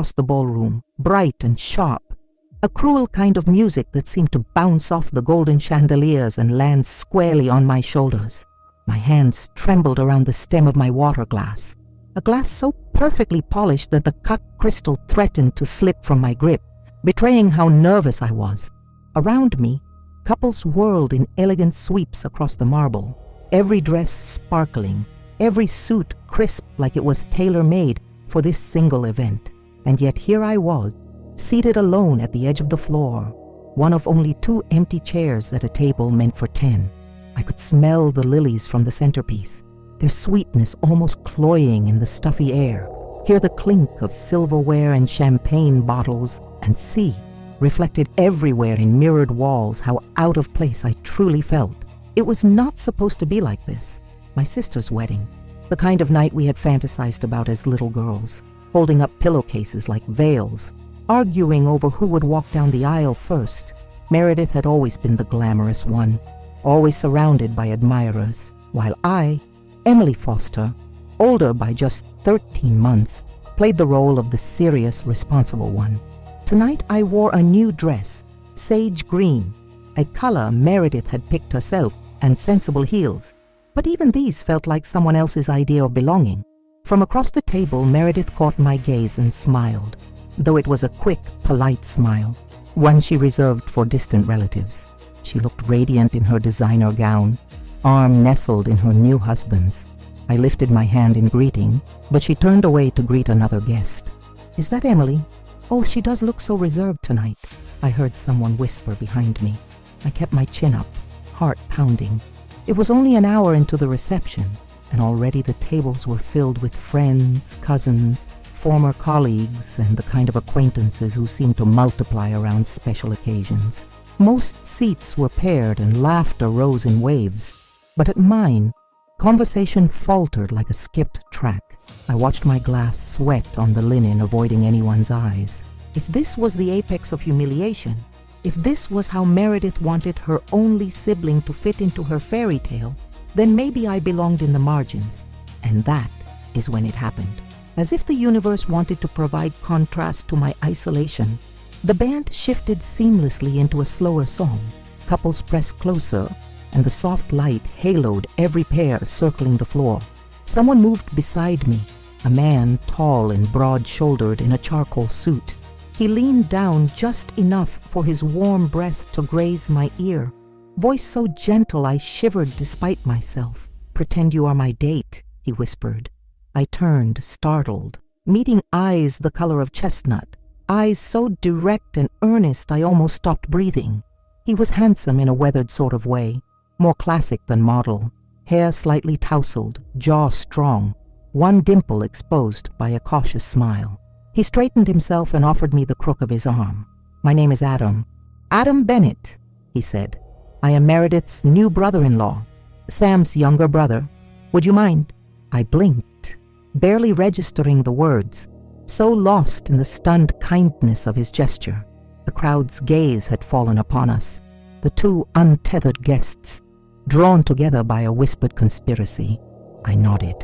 across the ballroom, bright and sharp. A cruel kind of music that seemed to bounce off the golden chandeliers and land squarely on my shoulders. My hands trembled around the stem of my water glass, a glass so perfectly polished that the cut crystal threatened to slip from my grip, betraying how nervous I was. Around me, couples whirled in elegant sweeps across the marble, every dress sparkling, every suit crisp like it was tailor-made for this single event. And yet here I was, seated alone at the edge of the floor, one of only 2 empty chairs at a table meant for 10. I could smell the lilies from the centerpiece, their sweetness almost cloying in the stuffy air, hear the clink of silverware and champagne bottles, and see, reflected everywhere in mirrored walls, how out of place I truly felt. It was not supposed to be like this. My sister's wedding, the kind of night we had fantasized about as little girls, holding up pillowcases like veils, arguing over who would walk down the aisle first. Meredith had always been the glamorous one, always surrounded by admirers, while I, Emily Foster, older by just 13 months, played the role of the serious, responsible one. Tonight I wore a new dress, sage green, a color Meredith had picked herself, and sensible heels. But even these felt like someone else's idea of belonging. From across the table, Meredith caught my gaze and smiled, though it was a quick, polite smile, one she reserved for distant relatives. She looked radiant in her designer gown, arm nestled in her new husband's. I lifted my hand in greeting, but she turned away to greet another guest. "Is that Emily? Oh, she does look so reserved tonight," I heard someone whisper behind me. I kept my chin up, heart pounding. It was only an hour into the reception, and already the tables were filled with friends, cousins, former colleagues, and the kind of acquaintances who seemed to multiply around special occasions. Most seats were paired and laughter rose in waves, but at mine, conversation faltered like a skipped track. I watched my glass sweat on the linen, avoiding anyone's eyes. If this was the apex of humiliation, if this was how Meredith wanted her only sibling to fit into her fairy tale, then maybe I belonged in the margins. And that is when it happened. As if the universe wanted to provide contrast to my isolation, the band shifted seamlessly into a slower song. Couples pressed closer, and the soft light haloed every pair circling the floor. Someone moved beside me, a man tall and broad-shouldered in a charcoal suit. He leaned down just enough for his warm breath to graze my ear. Voice so gentle I shivered despite myself. "Pretend you are my date," he whispered. I turned, startled, meeting eyes the color of chestnut, eyes so direct and earnest I almost stopped breathing. He was handsome in a weathered sort of way, more classic than model, hair slightly tousled, jaw strong, one dimple exposed by a cautious smile. He straightened himself and offered me the crook of his arm. "My name is Adam. Adam Bennett," he said. "I am Meredith's new brother-in-law, Sam's younger brother. Would you mind?" I blinked, barely registering the words, so lost in the stunned kindness of his gesture. The crowd's gaze had fallen upon us, the 2 untethered guests, drawn together by a whispered conspiracy. I nodded,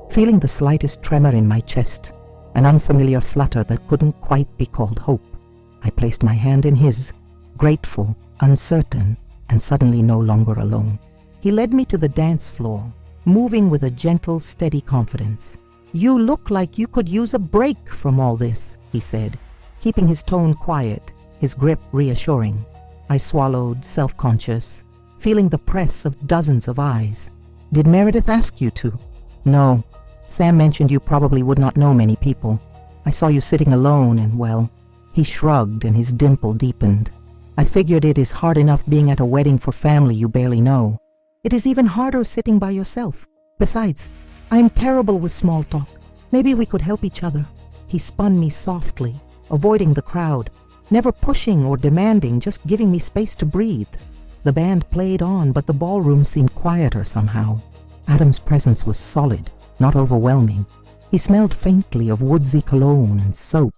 feeling the slightest tremor in my chest, an unfamiliar flutter that couldn't quite be called hope. I placed my hand in his, grateful, uncertain, and suddenly no longer alone. He led me to the dance floor, moving with a gentle, steady confidence. "You look like you could use a break from all this," he said, keeping his tone quiet, his grip reassuring. I swallowed, self-conscious, feeling the press of dozens of eyes. "Did Meredith ask you to?" "No. Sam mentioned you probably would not know many people. I saw you sitting alone and, well," he shrugged and his dimple deepened. "I figured it is hard enough being at a wedding for family you barely know. It is even harder sitting by yourself. Besides, I am terrible with small talk. Maybe we could help each other." He spun me softly, avoiding the crowd, never pushing or demanding, just giving me space to breathe. The band played on, but the ballroom seemed quieter somehow. Adam's presence was solid, not overwhelming. He smelled faintly of woodsy cologne and soap,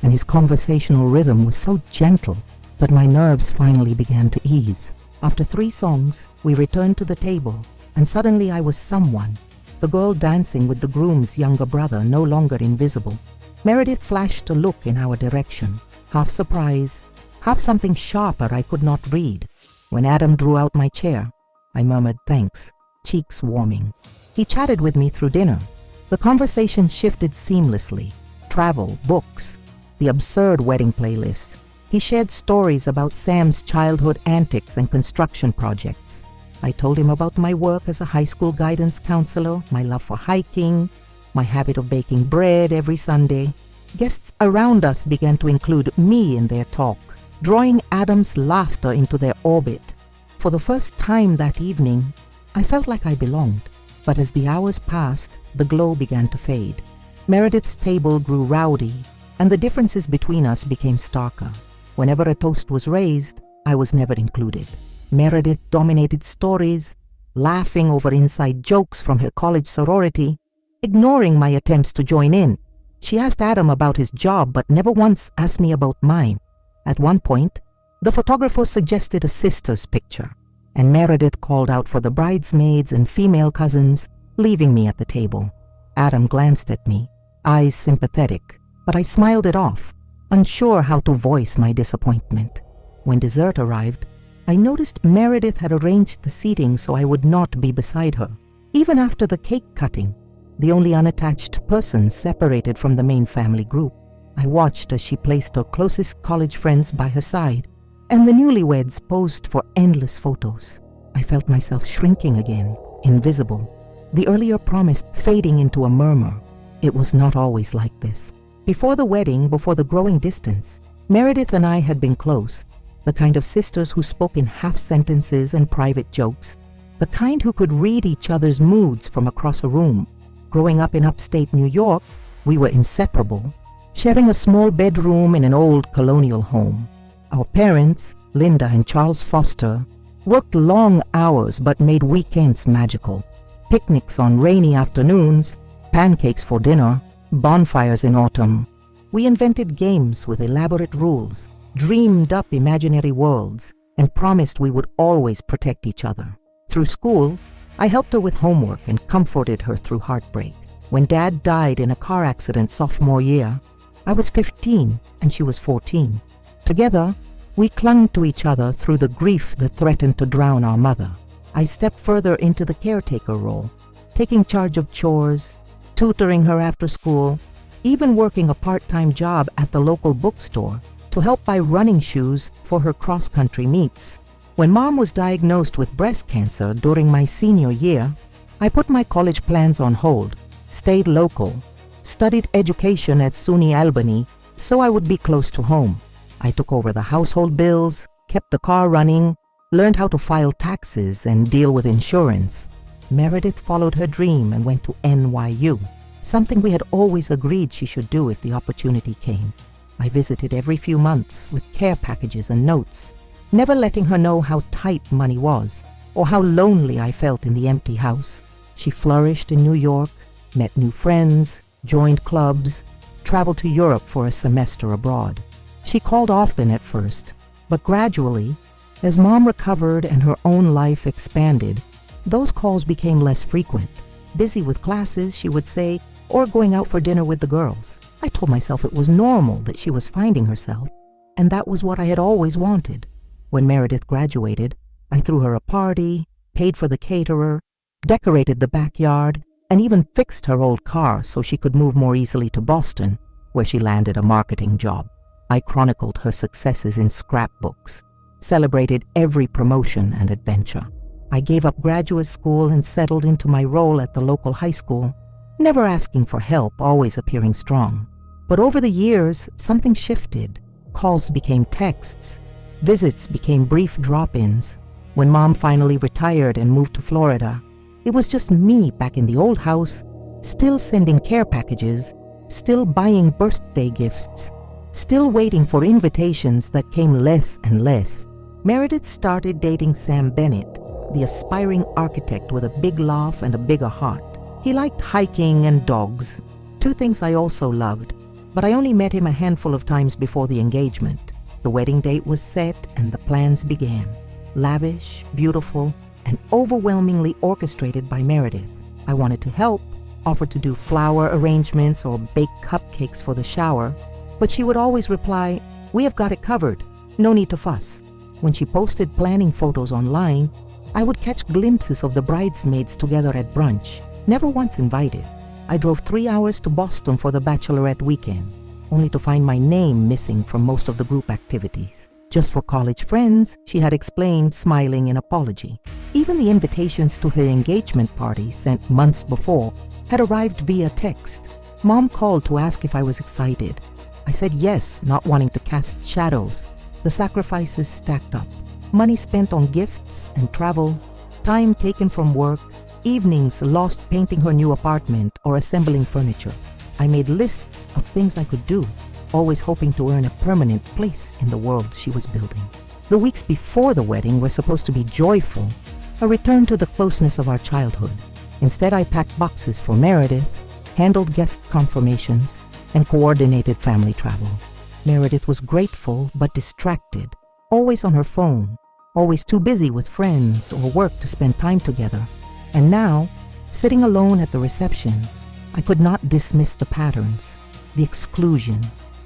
and his conversational rhythm was so gentle that my nerves finally began to ease. After 3 songs, we returned to the table, and suddenly I was someone, the girl dancing with the groom's younger brother, no longer invisible. Meredith flashed a look in our direction, half surprise, half something sharper I could not read. When Adam drew out my chair, I murmured thanks, cheeks warming. He chatted with me through dinner. The conversation shifted seamlessly. Travel, books, the absurd wedding playlists. He shared stories about Sam's childhood antics and construction projects. I told him about my work as a high school guidance counselor, my love for hiking, my habit of baking bread every Sunday. Guests around us began to include me in their talk, drawing Adam's laughter into their orbit. For the first time that evening, I felt like I belonged. But as the hours passed, the glow began to fade. Meredith's table grew rowdy, and the differences between us became starker. Whenever a toast was raised, I was never included. Meredith dominated stories, laughing over inside jokes from her college sorority, ignoring my attempts to join in. She asked Adam about his job, but never once asked me about mine. At one point, the photographer suggested a sister's picture, and Meredith called out for the bridesmaids and female cousins, leaving me at the table. Adam glanced at me, eyes sympathetic, but I smiled it off, unsure how to voice my disappointment. When dessert arrived, I noticed Meredith had arranged the seating so I would not be beside her. Even after the cake cutting, the only unattached person separated from the main family group, I watched as she placed her closest college friends by her side, and the newlyweds posed for endless photos. I felt myself shrinking again, invisible, the earlier promise fading into a murmur. It was not always like this. Before the wedding, before the growing distance, Meredith and I had been close, the kind of sisters who spoke in half sentences and private jokes, the kind who could read each other's moods from across a room. Growing up in upstate New York, we were inseparable, sharing a small bedroom in an old colonial home. Our parents, Linda and Charles Foster, worked long hours but made weekends magical. Picnics on rainy afternoons, pancakes for dinner, bonfires in autumn. We invented games with elaborate rules, dreamed up imaginary worlds, and promised we would always protect each other. Through school, I helped her with homework and comforted her through heartbreak. When Dad died in a car accident sophomore year, I was 15 and she was 14. Together, we clung to each other through the grief that threatened to drown our mother. I stepped further into the caretaker role, taking charge of chores, tutoring her after school, even working a part-time job at the local bookstore to help buy running shoes for her cross-country meets. When Mom was diagnosed with breast cancer during my senior year, I put my college plans on hold, stayed local, studied education at SUNY Albany so I would be close to home. I took over the household bills, kept the car running, learned how to file taxes and deal with insurance. Meredith followed her dream and went to NYU, something we had always agreed she should do if the opportunity came. I visited every few months with care packages and notes, never letting her know how tight money was or how lonely I felt in the empty house. She flourished in New York, met new friends, joined clubs, traveled to Europe for a semester abroad. She called often at first, but gradually, as Mom recovered and her own life expanded, those calls became less frequent. Busy with classes, she would say, or going out for dinner with the girls. I told myself it was normal that she was finding herself, and that was what I had always wanted. When Meredith graduated, I threw her a party, paid for the caterer, decorated the backyard, and even fixed her old car so she could move more easily to Boston, where she landed a marketing job. I chronicled her successes in scrapbooks, celebrated every promotion and adventure. I gave up graduate school and settled into my role at the local high school, never asking for help, always appearing strong. But over the years, something shifted. Calls became texts. Visits became brief drop-ins. When Mom finally retired and moved to Florida, it was just me back in the old house, still sending care packages, still buying birthday gifts, still waiting for invitations that came less and less. Meredith started dating Sam Bennett, the aspiring architect with a big laugh and a bigger heart. He liked hiking and dogs, two things I also loved, but I only met him a handful of times before the engagement. The wedding date was set and the plans began. Lavish, beautiful, and overwhelmingly orchestrated by Meredith. I wanted to help, offered to do flower arrangements or bake cupcakes for the shower, but she would always reply, "We have got it covered. No need to fuss." When she posted planning photos online, I would catch glimpses of the bridesmaids together at brunch, never once invited. I drove 3 hours to Boston for the bachelorette weekend, only to find my name missing from most of the group activities. Just for college friends, she had explained, smiling in apology. Even the invitations to her engagement party, sent months before, had arrived via text. Mom called to ask if I was excited. I said yes, not wanting to cast shadows. The sacrifices stacked up. Money spent on gifts and travel, time taken from work, evenings lost painting her new apartment or assembling furniture. I made lists of things I could do, always hoping to earn a permanent place in the world she was building. The weeks before the wedding were supposed to be joyful, a return to the closeness of our childhood. Instead, I packed boxes for Meredith, handled guest confirmations, and coordinated family travel. Meredith was grateful but distracted, always on her phone, always too busy with friends or work to spend time together. And now, sitting alone at the reception, I could not dismiss the patterns, the exclusion,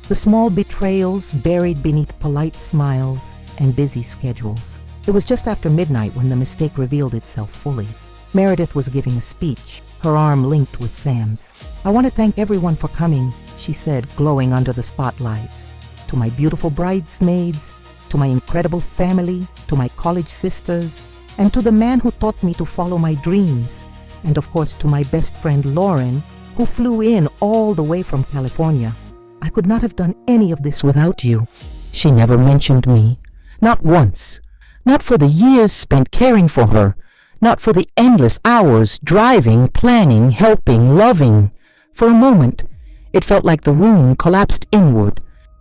the small betrayals buried beneath polite smiles and busy schedules. It was just after midnight when the mistake revealed itself fully. Meredith was giving a speech, her arm linked with Sam's. "I want to thank everyone for coming," she said, glowing under the spotlights. "To my beautiful bridesmaids, to my incredible family, to my college sisters, and to the man who taught me to follow my dreams, and of course to my best friend Lauren, who flew in all the way from California. I could not have done any of this without you." She never mentioned me, not once, not for the years spent caring for her, not for the endless hours driving, planning, helping, loving. For a moment, it felt like the room collapsed inward.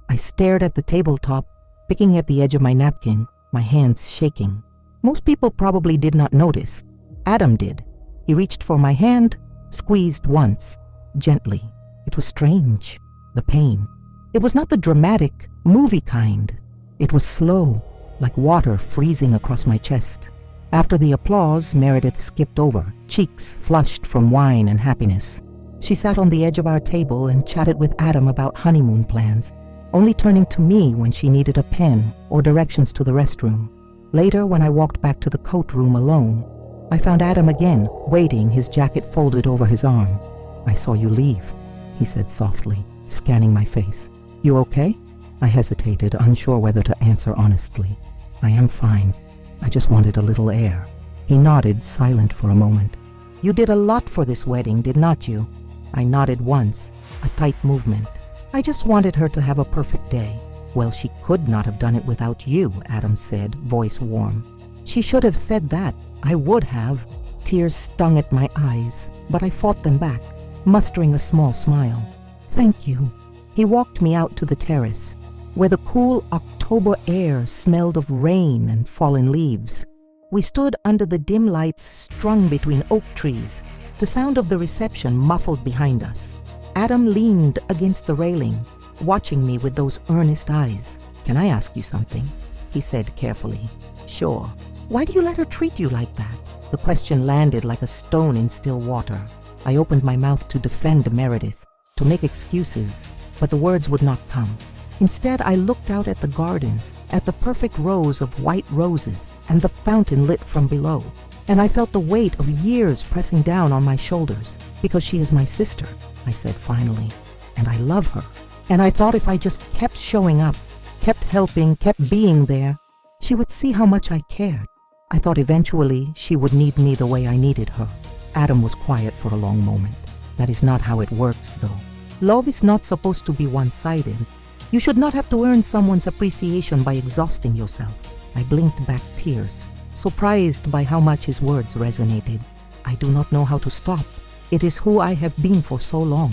I stared at the tabletop, picking at the edge of my napkin, my hands shaking. Most people probably did not notice. Adam did. He reached for my hand, squeezed once, gently. It was strange, the pain. It was not the dramatic, movie kind. It was slow, like water freezing across my chest. After the applause, Meredith skipped over, cheeks flushed from wine and happiness. She sat on the edge of our table and chatted with Adam about honeymoon plans, only turning to me when she needed a pen or directions to the restroom. Later, when I walked back to the coat room alone, I found Adam again, waiting, his jacket folded over his arm. "I saw you leave," he said softly, scanning my face. "You okay?" I hesitated, unsure whether to answer honestly. "I am fine. I just wanted a little air." He nodded, silent for a moment. "You did a lot for this wedding, did not you?" I nodded once, a tight movement. "I just wanted her to have a perfect day." "Well, she could not have done it without you," Adam said, voice warm. "She should have said that. I would have." Tears stung at my eyes, but I fought them back, mustering a small smile. "Thank you." He walked me out to the terrace, where the cool October air smelled of rain and fallen leaves. We stood under the dim lights strung between oak trees, the sound of the reception muffled behind us. Adam leaned against the railing, watching me with those earnest eyes. "Can I ask you something?" he said carefully. "Sure." "Why do you let her treat you like that?" The question landed like a stone in still water. I opened my mouth to defend Meredith, to make excuses, but the words would not come. Instead, I looked out at the gardens, at the perfect rows of white roses and the fountain lit from below, and I felt the weight of years pressing down on my shoulders. "Because she is my sister," I said finally, "and I love her. And I thought if I just kept showing up, kept helping, kept being there, she would see how much I cared. I thought eventually she would need me the way I needed her." Adam was quiet for a long moment. "That is not how it works, though. Love is not supposed to be one-sided. You should not have to earn someone's appreciation by exhausting yourself." I blinked back tears, surprised by how much his words resonated. "I do not know how to stop. It is who I have been for so long.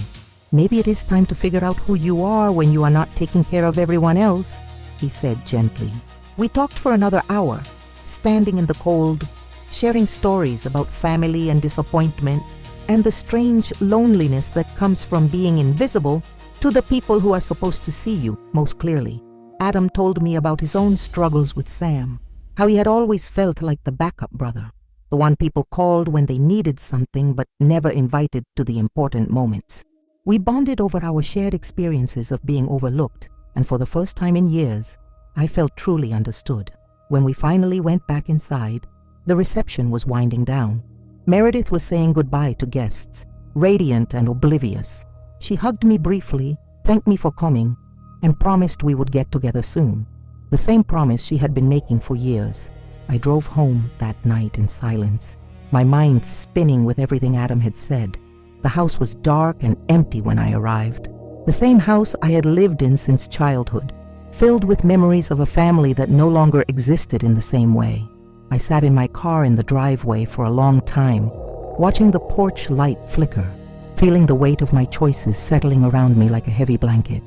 Maybe it is time to figure out who you are when you are not taking care of everyone else," he said gently. We talked for another hour, standing in the cold, sharing stories about family and disappointment, and the strange loneliness that comes from being invisible to the people who are supposed to see you most clearly. Adam told me about his own struggles with Sam, how he had always felt like the backup brother. the one people called when they needed something but never invited to the important moments. We bonded over our shared experiences of being overlooked, and for the first time in years, I felt truly understood. When we finally went back inside, the reception was winding down. Meredith was saying goodbye to guests, radiant and oblivious. She hugged me briefly, thanked me for coming, and promised we would get together soon. The same promise she had been making for years. I drove home that night in silence, my mind spinning with everything Adam had said. The house was dark and empty when I arrived. The same house I had lived in since childhood, filled with memories of a family that no longer existed in the same way. I sat in my car in the driveway for a long time, watching the porch light flicker, feeling the weight of my choices settling around me like a heavy blanket.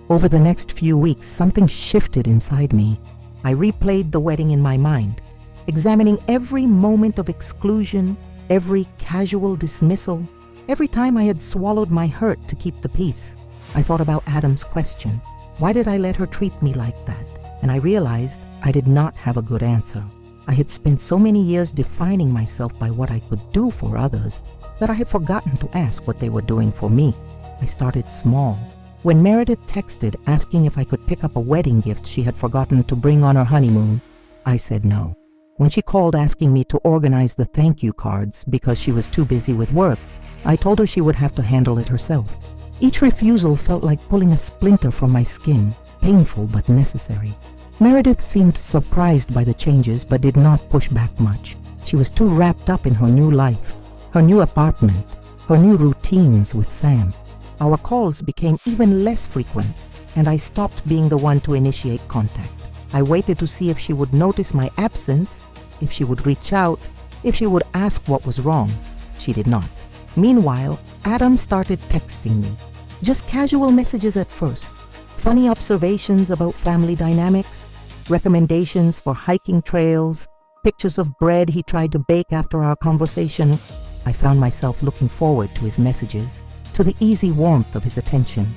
Over the next few weeks, something shifted inside me. I replayed the wedding in my mind, examining every moment of exclusion, every casual dismissal, every time I had swallowed my hurt to keep the peace. I thought about Adam's question. Why did I let her treat me like that? And I realized I did not have a good answer. I had spent so many years defining myself by what I could do for others that I had forgotten to ask what they were doing for me. I started small. When Meredith texted asking if I could pick up a wedding gift she had forgotten to bring on her honeymoon, I said no. When she called asking me to organize the thank you cards because she was too busy with work, I told her she would have to handle it herself. Each refusal felt like pulling a splinter from my skin, painful but necessary. Meredith seemed surprised by the changes but did not push back much. She was too wrapped up in her new life, her new apartment, her new routines with Sam. Our calls became even less frequent, and I stopped being the one to initiate contact. I waited to see if she would notice my absence, if she would reach out, if she would ask what was wrong. She did not. Meanwhile, Adam started texting me. Just casual messages at first. Funny observations about family dynamics, recommendations for hiking trails, pictures of bread he tried to bake after our conversation. I found myself looking forward to his messages, to the easy warmth of his attention,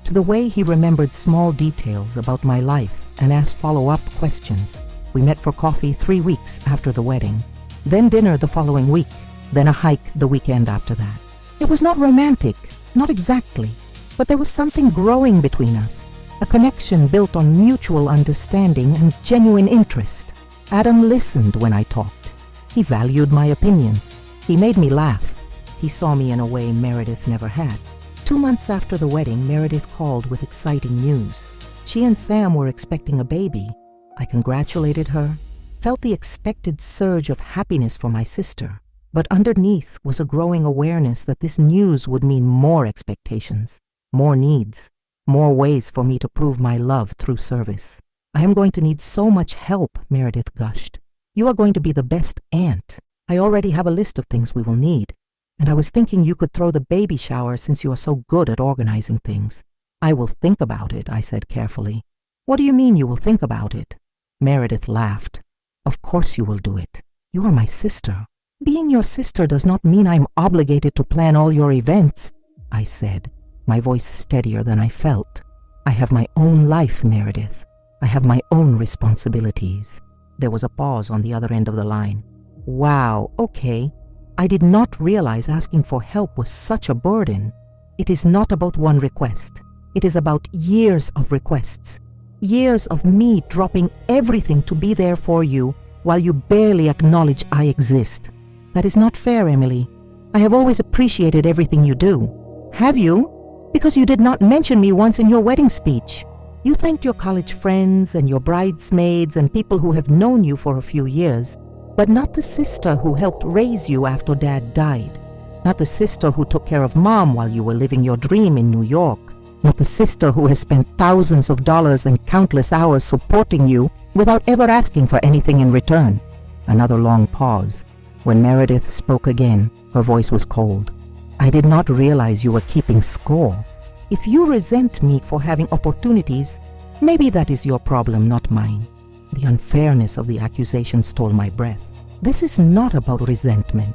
to the way he remembered small details about my life and asked follow-up questions. We met for coffee 3 weeks after the wedding, then dinner the following week, then a hike the weekend after that. It was not romantic, not exactly, but there was something growing between us, a connection built on mutual understanding and genuine interest. Adam listened when I talked. He valued my opinions. He made me laugh. He saw me in a way Meredith never had. 2 months after the wedding, Meredith called with exciting news. She and Sam were expecting a baby. I congratulated her, felt the expected surge of happiness for my sister, but underneath was a growing awareness that this news would mean more expectations, more needs, more ways for me to prove my love through service. I am going to need so much help, Meredith gushed. You are going to be the best aunt. I already have a list of things we will need, and I was thinking you could throw the baby shower since you are so good at organizing things. I will think about it, I said carefully. What do you mean you will think about it? Meredith laughed. Of course you will do it. You are my sister. Being your sister does not mean I'm obligated to plan all your events, I said, my voice steadier than I felt. I have my own life, Meredith. I have my own responsibilities. There was a pause on the other end of the line. Wow, okay. I did not realize asking for help was such a burden. It is not about one request. It is about years of requests. Years of me dropping everything to be there for you while you barely acknowledge I exist. That is not fair, Emily. I have always appreciated everything you do. Have you? Because you did not mention me once in your wedding speech. You thanked your college friends and your bridesmaids and people who have known you for a few years, but not the sister who helped raise you after Dad died. Not the sister who took care of Mom while you were living your dream in New York. Not the sister who has spent thousands of dollars and countless hours supporting you without ever asking for anything in return. Another long pause. When Meredith spoke again, her voice was cold. I did not realize you were keeping score. If you resent me for having opportunities, maybe that is your problem, not mine. The unfairness of the accusation stole my breath. This is not about resentment.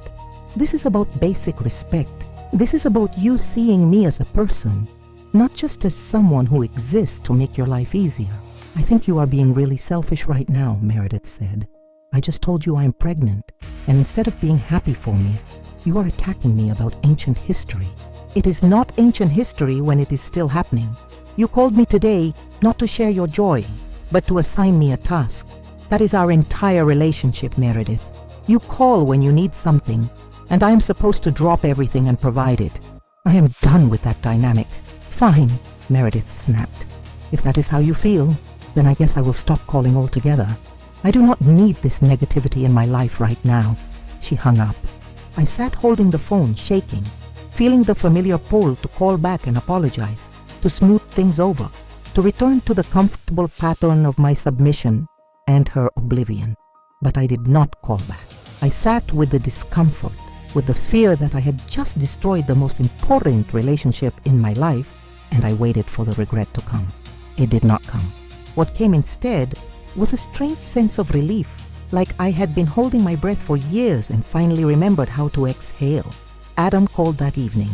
This is about basic respect. This is about you seeing me as a person, not just as someone who exists to make your life easier. I think you are being really selfish right now, Meredith said. I just told you I'm pregnant. and instead of being happy for me, you are attacking me about ancient history. It is not ancient history when it is still happening. You called me today not to share your joy, but to assign me a task. That is our entire relationship, Meredith. You call when you need something, and I am supposed to drop everything and provide it. I am done with that dynamic. Fine, Meredith snapped. If that is how you feel, then I guess I will stop calling altogether. I do not need this negativity in my life right now. She hung up. I sat holding the phone, shaking, feeling the familiar pull to call back and apologize, to smooth things over, to return to the comfortable pattern of my submission and her oblivion. But I did not call back. I sat with the discomfort, with the fear that I had just destroyed the most important relationship in my life, and I waited for the regret to come. It did not come. What came instead was a strange sense of relief, like I had been holding my breath for years and finally remembered how to exhale. Adam called that evening.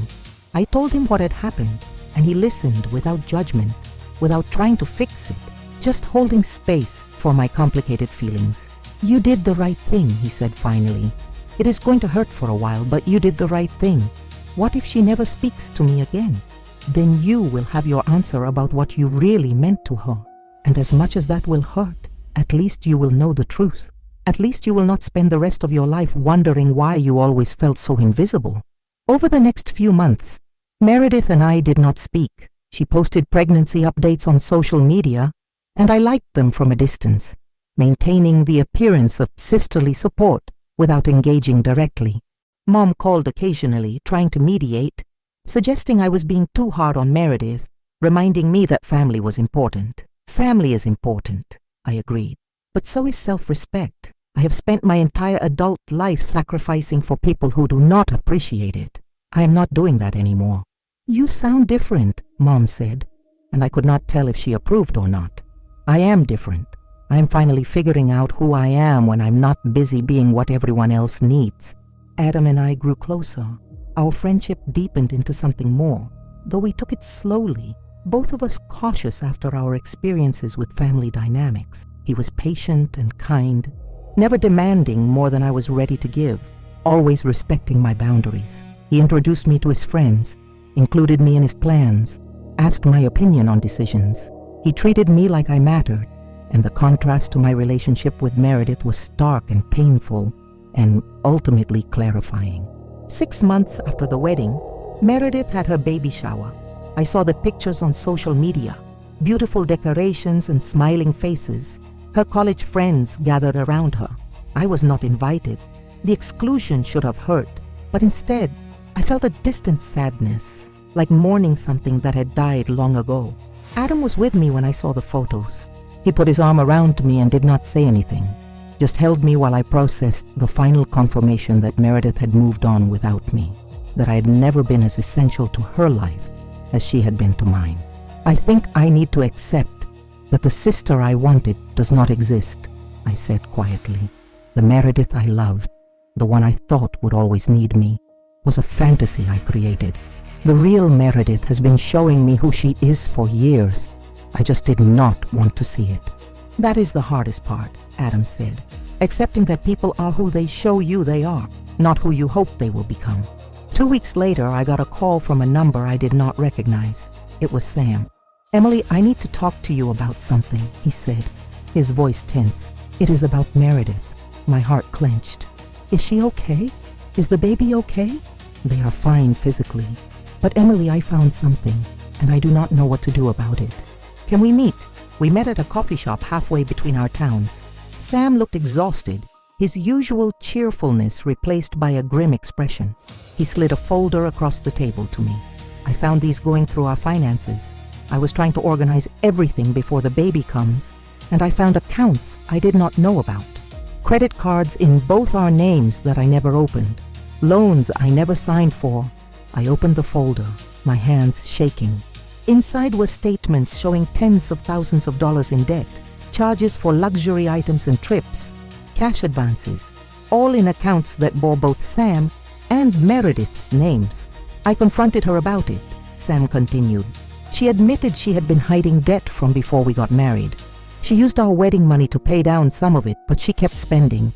I told him what had happened, and he listened without judgment, without trying to fix it, just holding space for my complicated feelings. You did the right thing, he said finally. It is going to hurt for a while, but you did the right thing. What if she never speaks to me again? Then you will have your answer about what you really meant to her. And as much as that will hurt, at least you will know the truth. At least you will not spend the rest of your life wondering why you always felt so invisible. Over the next few months, Meredith and I did not speak. She posted pregnancy updates on social media, and I liked them from a distance, maintaining the appearance of sisterly support without engaging directly. Mom called occasionally, trying to mediate, suggesting I was being too hard on Meredith, reminding me that family was important. Family is important, I agreed, but so is self-respect. I have spent my entire adult life sacrificing for people who do not appreciate it. I am not doing that anymore. You sound different, Mom said, and I could not tell if she approved or not. I am different. I am finally figuring out who I am when I'm not busy being what everyone else needs. Adam and I grew closer. Our friendship deepened into something more, though we took it slowly, both of us cautious after our experiences with family dynamics. He was patient and kind, never demanding more than I was ready to give, always respecting my boundaries. He introduced me to his friends, included me in his plans, asked my opinion on decisions. He treated me like I mattered, and the contrast to my relationship with Meredith was stark and painful, and ultimately clarifying. 6 months after the wedding, Meredith had her baby shower. I saw the pictures on social media, beautiful decorations and smiling faces. Her college friends gathered around her. I was not invited. The exclusion should have hurt, but instead, I felt a distant sadness, like mourning something that had died long ago. Adam was with me when I saw the photos. He put his arm around me and did not say anything, just held me while I processed the final confirmation that Meredith had moved on without me, that I had never been as essential to her life as she had been to mine. I think I need to accept that the sister I wanted does not exist, I said quietly. The Meredith I loved, the one I thought would always need me, was a fantasy I created. The real Meredith has been showing me who she is for years. I just did not want to see it. That is the hardest part, Adam said. Accepting that people are who they show you they are, not who you hope they will become. 2 weeks later, I got a call from a number I did not recognize. It was Sam. Emily, I need to talk to you about something, he said, his voice tense. It is about Meredith. My heart clenched. Is she okay? Is the baby okay? They are fine physically. But Emily, I found something, and I do not know what to do about it. Can we meet? We met at a coffee shop halfway between our towns. Sam looked exhausted, his usual cheerfulness replaced by a grim expression. He slid a folder across the table to me. I found these going through our finances. I was trying to organize everything before the baby comes, and I found accounts I did not know about. Credit cards in both our names that I never opened. Loans I never signed for. I opened the folder, my hands shaking. Inside were statements showing tens of thousands of dollars in debt, charges for luxury items and trips, cash advances, all in accounts that bore both Sam and Meredith's names. I confronted her about it, Sam continued. She admitted she had been hiding debt from before we got married. She used our wedding money to pay down some of it, but she kept spending.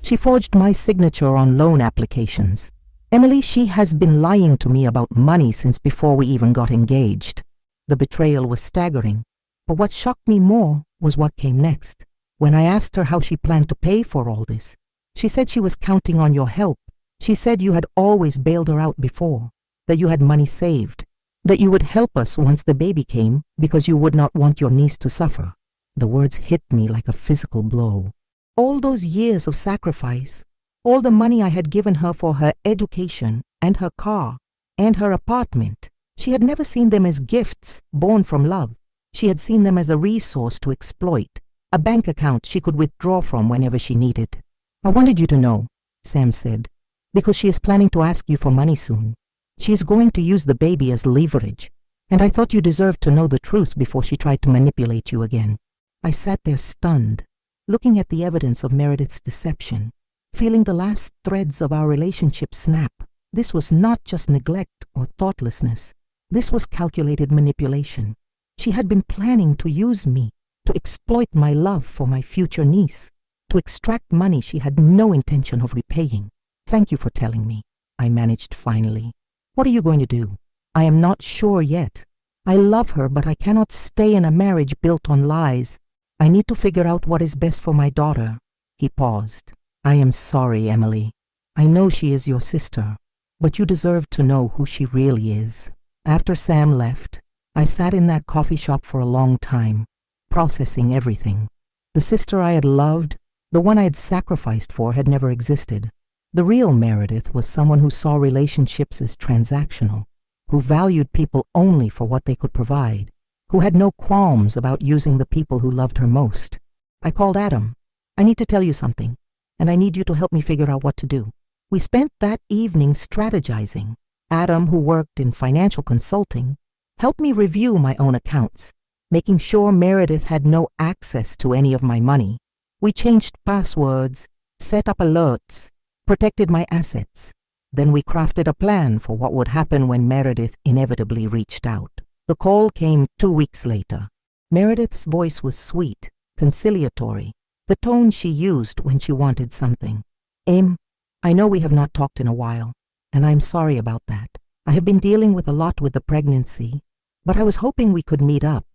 She forged my signature on loan applications. Emily, she has been lying to me about money since before we even got engaged. The betrayal was staggering, but what shocked me more was what came next. When I asked her how she planned to pay for all this, she said she was counting on your help. She said you had always bailed her out before, that you had money saved, that you would help us once the baby came because you would not want your niece to suffer. The words hit me like a physical blow. All those years of sacrifice, all the money I had given her for her education and her car and her apartment, she had never seen them as gifts born from love. She had seen them as a resource to exploit, a bank account she could withdraw from whenever she needed. I wanted you to know, Sam said, because she is planning to ask you for money soon. She is going to use the baby as leverage, and I thought you deserved to know the truth before she tried to manipulate you again. I sat there stunned, looking at the evidence of Meredith's deception, feeling the last threads of our relationship snap. This was not just neglect or thoughtlessness. This was calculated manipulation. She had been planning to use me, to exploit my love for my future niece, to extract money she had no intention of repaying. Thank you for telling me, I managed finally. What are you going to do? I am not sure yet. I love her, but I cannot stay in a marriage built on lies. I need to figure out what is best for my daughter. He paused. I am sorry, Emily. I know she is your sister, but you deserve to know who she really is. After Sam left, I sat in that coffee shop for a long time, processing everything. The sister I had loved, the one I had sacrificed for, had never existed. The real Meredith was someone who saw relationships as transactional, who valued people only for what they could provide, who had no qualms about using the people who loved her most. I called Adam. I need to tell you something, and I need you to help me figure out what to do. We spent that evening strategizing. Adam, who worked in financial consulting, helped me review my own accounts, making sure Meredith had no access to any of my money. We changed passwords, set up alerts, protected my assets. Then we crafted a plan for what would happen when Meredith inevitably reached out. The call came 2 weeks later. Meredith's voice was sweet, conciliatory, the tone she used when she wanted something. Em, I know we have not talked in a while, and I'm sorry about that. I have been dealing with a lot with the pregnancy, but I was hoping we could meet up.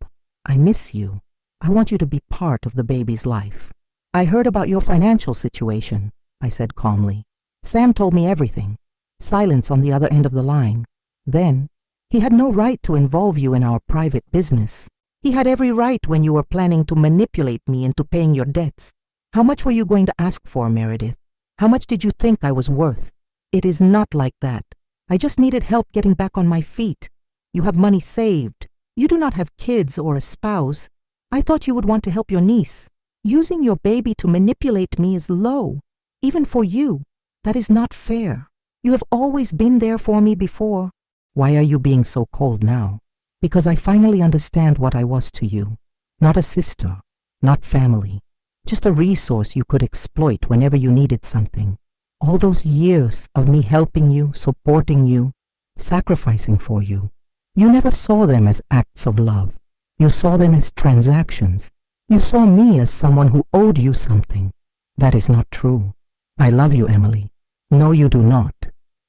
I miss you. I want you to be part of the baby's life. I heard about your financial situation, I said calmly. Sam told me everything. Silence on the other end of the line. Then, he had no right to involve you in our private business. He had every right when you were planning to manipulate me into paying your debts. How much were you going to ask for, Meredith? How much did you think I was worth? It is not like that. I just needed help getting back on my feet. You have money saved. You do not have kids or a spouse. I thought you would want to help your niece. Using your baby to manipulate me is low. Even for you, that is not fair. You have always been there for me before. Why are you being so cold now? Because I finally understand what I was to you. Not a sister, not family, just a resource you could exploit whenever you needed something. All those years of me helping you, supporting you, sacrificing for you, you never saw them as acts of love. You saw them as transactions. You saw me as someone who owed you something. That is not true. I love you, Emily. No, you do not.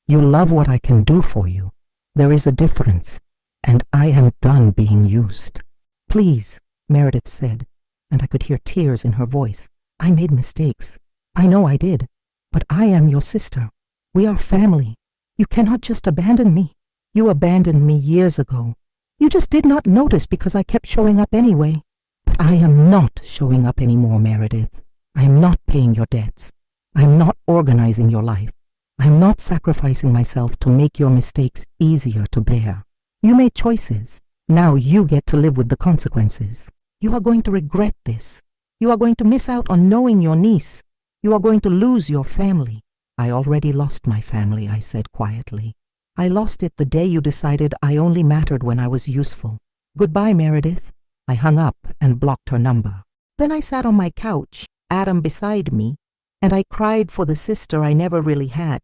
You love what I can do for you. There is a difference, and I am done being used. Please, Meredith said, and I could hear tears in her voice. I made mistakes. I know I did, but I am your sister. We are family. You cannot just abandon me. You abandoned me years ago. You just did not notice because I kept showing up anyway. But I am not showing up anymore, Meredith. I am not paying your debts. I am not organizing your life. I am not sacrificing myself to make your mistakes easier to bear. You made choices. Now you get to live with the consequences. You are going to regret this. You are going to miss out on knowing your niece. You are going to lose your family. I already lost my family, I said quietly. I lost it the day you decided I only mattered when I was useful. Goodbye, Meredith. I hung up and blocked her number. Then I sat on my couch, Adam beside me, and I cried for the sister I never really had,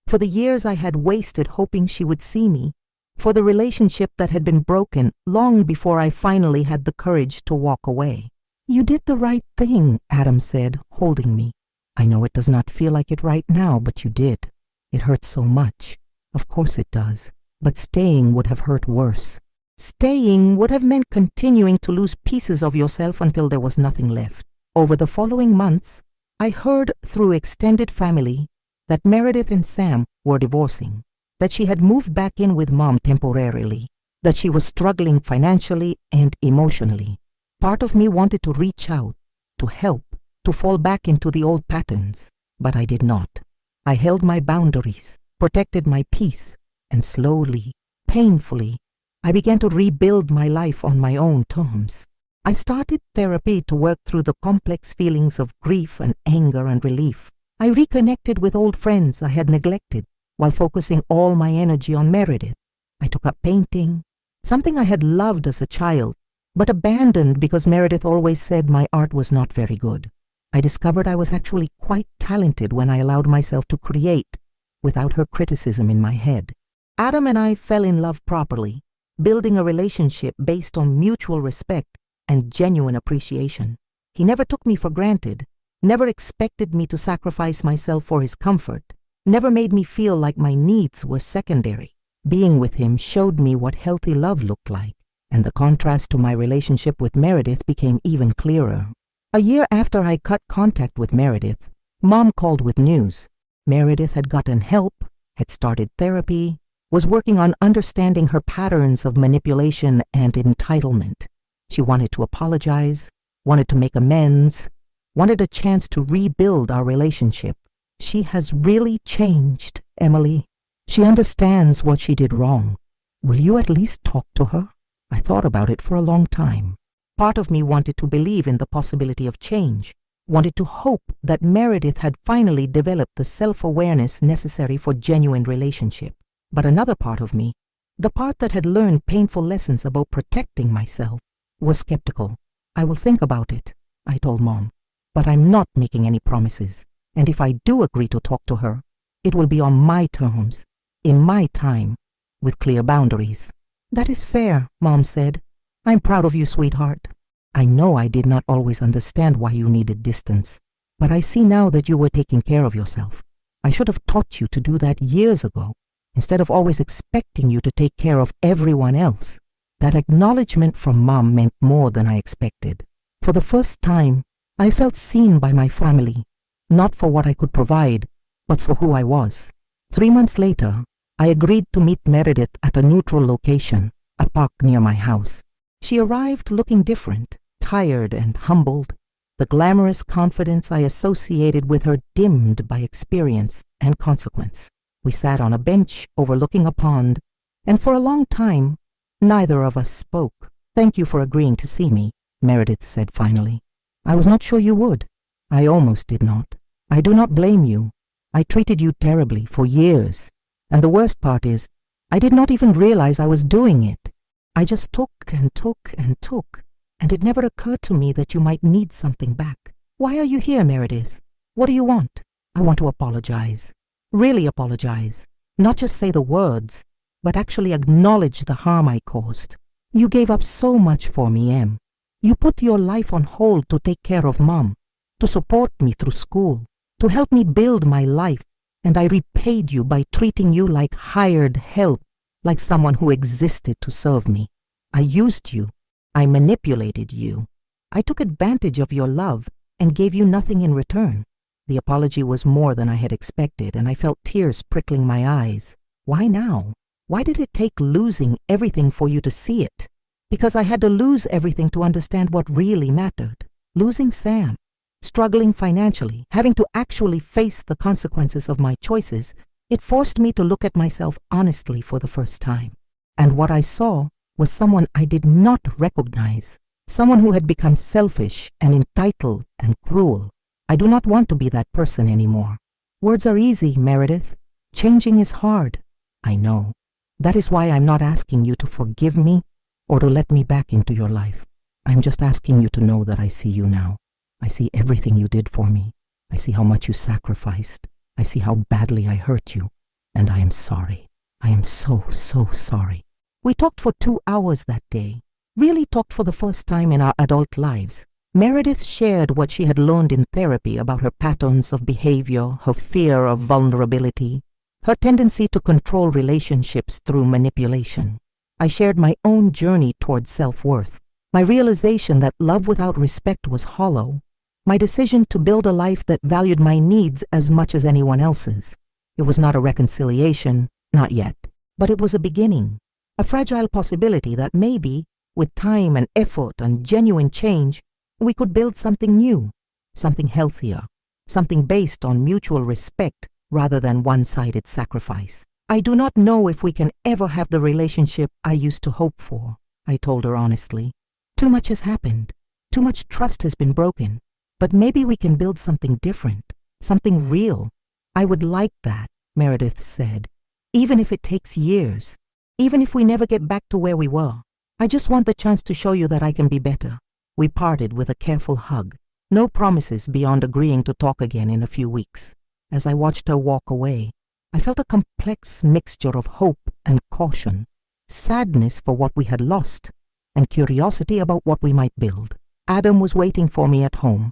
for the years I had wasted hoping she would see me, for the relationship that had been broken long before I finally had the courage to walk away. You did the right thing, Adam said, holding me. I know it does not feel like it right now, but you did. It hurts so much. Of course it does. But staying would have hurt worse. Staying would have meant continuing to lose pieces of yourself until there was nothing left. Over the following months, I heard through extended family that Meredith and Sam were divorcing, that she had moved back in with Mom temporarily, that she was struggling financially and emotionally. Part of me wanted to reach out, to help, to fall back into the old patterns, but I did not. I held my boundaries, protected my peace, and slowly, painfully, I began to rebuild my life on my own terms. I started therapy to work through the complex feelings of grief and anger and relief. I reconnected with old friends I had neglected while focusing all my energy on Meredith. I took up painting, something I had loved as a child, but abandoned because Meredith always said my art was not very good. I discovered I was actually quite talented when I allowed myself to create without her criticism in my head. Adam and I fell in love properly, building a relationship based on mutual respect and genuine appreciation. He never took me for granted, never expected me to sacrifice myself for his comfort, never made me feel like my needs were secondary. Being with him showed me what healthy love looked like, and the contrast to my relationship with Meredith became even clearer. A year after I cut contact with Meredith, Mom called with news. Meredith had gotten help, had started therapy, was working on understanding her patterns of manipulation and entitlement. She wanted to apologize, wanted to make amends, wanted a chance to rebuild our relationship. She has really changed, Emily. She understands what she did wrong. Will you at least talk to her? I thought about it for a long time. Part of me wanted to believe in the possibility of change, wanted to hope that Meredith had finally developed the self-awareness necessary for genuine relationship. But another part of me, the part that had learned painful lessons about protecting myself, was skeptical. I will think about it, I told Mom, but I'm not making any promises. And if I do agree to talk to her, it will be on my terms, in my time, with clear boundaries. That is fair, Mom said. I'm proud of you, sweetheart. I know I did not always understand why you needed distance, but I see now that you were taking care of yourself. I should have taught you to do that years ago, instead of always expecting you to take care of everyone else. That acknowledgement from Mom meant more than I expected. For the first time, I felt seen by my family, not for what I could provide, but for who I was. 3 months later, I agreed to meet Meredith at a neutral location, a park near my house. She arrived looking different, tired and humbled, the glamorous confidence I associated with her dimmed by experience and consequence. We sat on a bench overlooking a pond, and for a long time, neither of us spoke. Thank you for agreeing to see me, Meredith said finally. I was not sure you would. I almost did not. I do not blame you. I treated you terribly for years, and the worst part is, I did not even realize I was doing it. I just took and took and took, and it never occurred to me that you might need something back. Why are you here, Meredith? What do you want? I want to apologize. Really apologize. Not just say the words, but actually acknowledge the harm I caused. You gave up so much for me, Em. You put your life on hold to take care of Mom, to support me through school, to help me build my life, and I repaid you by treating you like hired help, like someone who existed to serve me. I used you. I manipulated you. I took advantage of your love and gave you nothing in return. The apology was more than I had expected, and I felt tears prickling my eyes. Why now? Why did it take losing everything for you to see it? Because I had to lose everything to understand what really mattered. Losing Sam, struggling financially, having to actually face the consequences of my choices, it forced me to look at myself honestly for the first time. And what I saw was someone I did not recognize, someone who had become selfish and entitled and cruel. I do not want to be that person anymore. Words are easy, Meredith. Changing is hard. I know. That is why I'm not asking you to forgive me or to let me back into your life. I'm just asking you to know that I see you now. I see everything you did for me. I see how much you sacrificed. I see how badly I hurt you. And I am sorry. I am so, so sorry. We talked for 2 hours that day. Really talked for the first time in our adult lives. Meredith shared what she had learned in therapy about her patterns of behavior, her fear of vulnerability, her tendency to control relationships through manipulation. I shared my own journey towards self-worth, my realization that love without respect was hollow, my decision to build a life that valued my needs as much as anyone else's. It was not a reconciliation, not yet, but it was a beginning, a fragile possibility that maybe, with time and effort and genuine change, we could build something new, something healthier, something based on mutual respect rather than one-sided sacrifice. I do not know if we can ever have the relationship I used to hope for, I told her honestly. Too much has happened. Too much trust has been broken. But maybe we can build something different, something real. I would like that, Meredith said, even if it takes years, even if we never get back to where we were. I just want the chance to show you that I can be better. We parted with a careful hug, no promises beyond agreeing to talk again in a few weeks. As I watched her walk away, I felt a complex mixture of hope and caution, sadness for what we had lost, and curiosity about what we might build. Adam was waiting for me at home.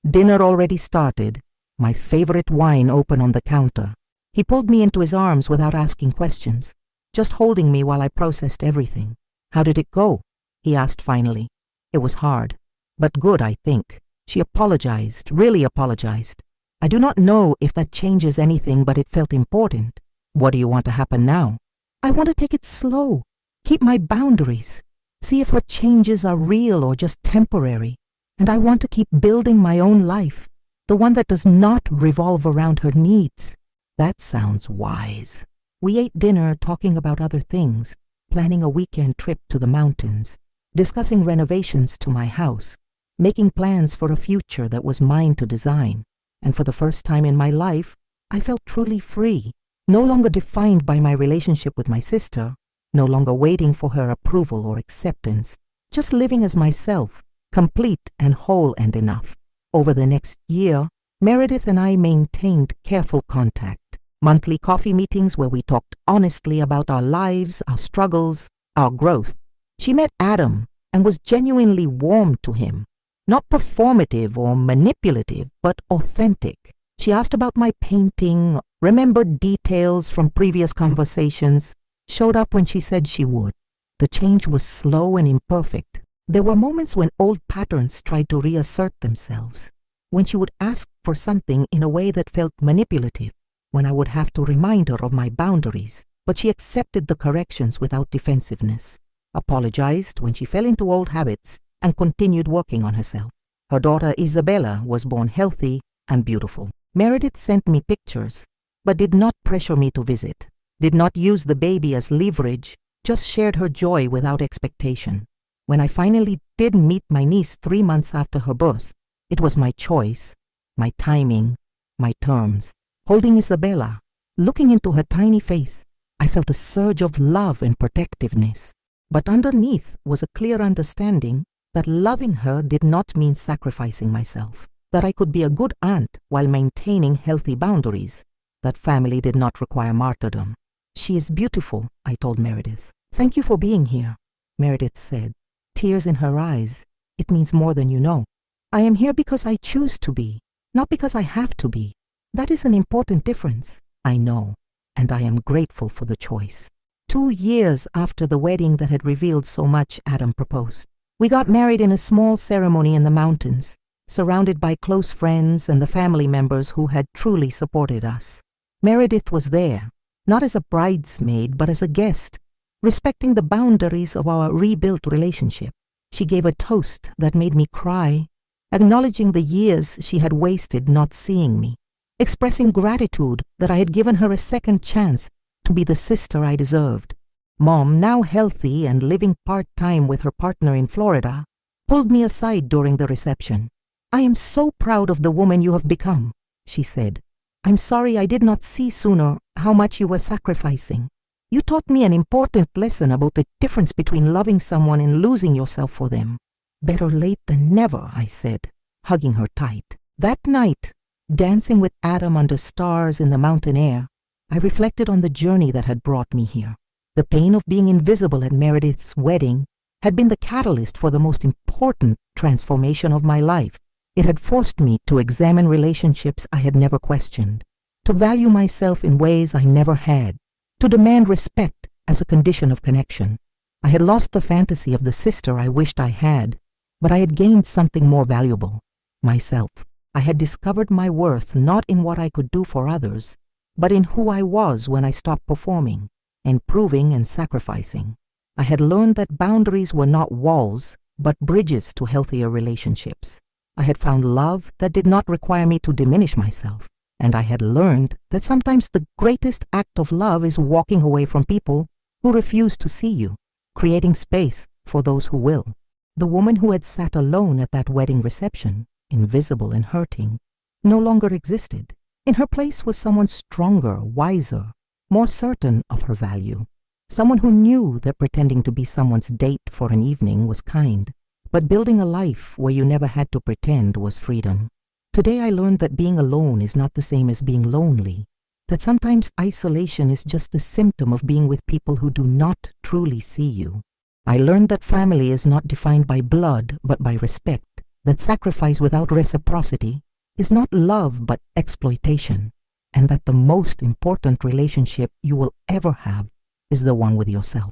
Dinner already started, my favorite wine open on the counter. He pulled me into his arms without asking questions, just holding me while I processed everything. "How did it go?" he asked finally. "It was hard, but good, I think." She apologized, really apologized. I do not know if that changes anything, but it felt important. "What do you want to happen now?" "I want to take it slow, keep my boundaries, see if her changes are real or just temporary. And I want to keep building my own life, the one that does not revolve around her needs." That sounds wise. We ate dinner talking about other things, planning a weekend trip to the mountains, discussing renovations to my house, making plans for a future that was mine to design. And for the first time in my life, I felt truly free, no longer defined by my relationship with my sister, no longer waiting for her approval or acceptance, just living as myself, complete and whole and enough. Over the next year, Meredith and I maintained careful contact, monthly coffee meetings where we talked honestly about our lives, our struggles, our growth. She met Adam and was genuinely warm to him, not performative or manipulative, but authentic. She asked about my painting, remembered details from previous conversations, showed up when she said she would. The change was slow and imperfect. There were moments when old patterns tried to reassert themselves, when she would ask for something in a way that felt manipulative, when I would have to remind her of my boundaries, but she accepted the corrections without defensiveness, apologized when she fell into old habits, and continued working on herself. Her daughter Isabella was born healthy and beautiful. Meredith sent me pictures, but did not pressure me to visit, did not use the baby as leverage, just shared her joy without expectation. When I finally did meet my niece 3 months after her birth, it was my choice, my timing, my terms. Holding Isabella, looking into her tiny face, I felt a surge of love and protectiveness. But underneath was a clear understanding that loving her did not mean sacrificing myself, that I could be a good aunt while maintaining healthy boundaries, that family did not require martyrdom. "She is beautiful," I told Meredith. "Thank you for being here," Meredith said, tears in her eyes. "It means more than you know. I am here because I choose to be, not because I have to be. That is an important difference, I know, and I am grateful for the choice." 2 years after the wedding that had revealed so much, Adam proposed. We got married in a small ceremony in the mountains, surrounded by close friends and the family members who had truly supported us. Meredith was there, not as a bridesmaid but as a guest, respecting the boundaries of our rebuilt relationship. She gave a toast that made me cry, acknowledging the years she had wasted not seeing me, expressing gratitude that I had given her a second chance to be the sister I deserved. Mom, now healthy and living part-time with her partner in Florida, pulled me aside during the reception. "I am so proud of the woman you have become," she said. "I'm sorry I did not see sooner how much you were sacrificing. You taught me an important lesson about the difference between loving someone and losing yourself for them." "Better late than never," I said, hugging her tight. That night, dancing with Adam under stars in the mountain air, I reflected on the journey that had brought me here. The pain of being invisible at Meredith's wedding had been the catalyst for the most important transformation of my life. It had forced me to examine relationships I had never questioned, to value myself in ways I never had, to demand respect as a condition of connection. I had lost the fantasy of the sister I wished I had, but I had gained something more valuable, myself. I had discovered my worth not in what I could do for others, but in who I was when I stopped performing, improving and sacrificing. I had learned that boundaries were not walls, but bridges to healthier relationships. I had found love that did not require me to diminish myself, and I had learned that sometimes the greatest act of love is walking away from people who refuse to see you, creating space for those who will. The woman who had sat alone at that wedding reception, invisible and hurting, no longer existed. In her place was someone stronger, wiser, more certain of her value. Someone who knew that pretending to be someone's date for an evening was kind, but building a life where you never had to pretend was freedom. Today I learned that being alone is not the same as being lonely, that sometimes isolation is just a symptom of being with people who do not truly see you. I learned that family is not defined by blood but by respect, that sacrifice without reciprocity is not love but exploitation, and that the most important relationship you will ever have is the one with yourself.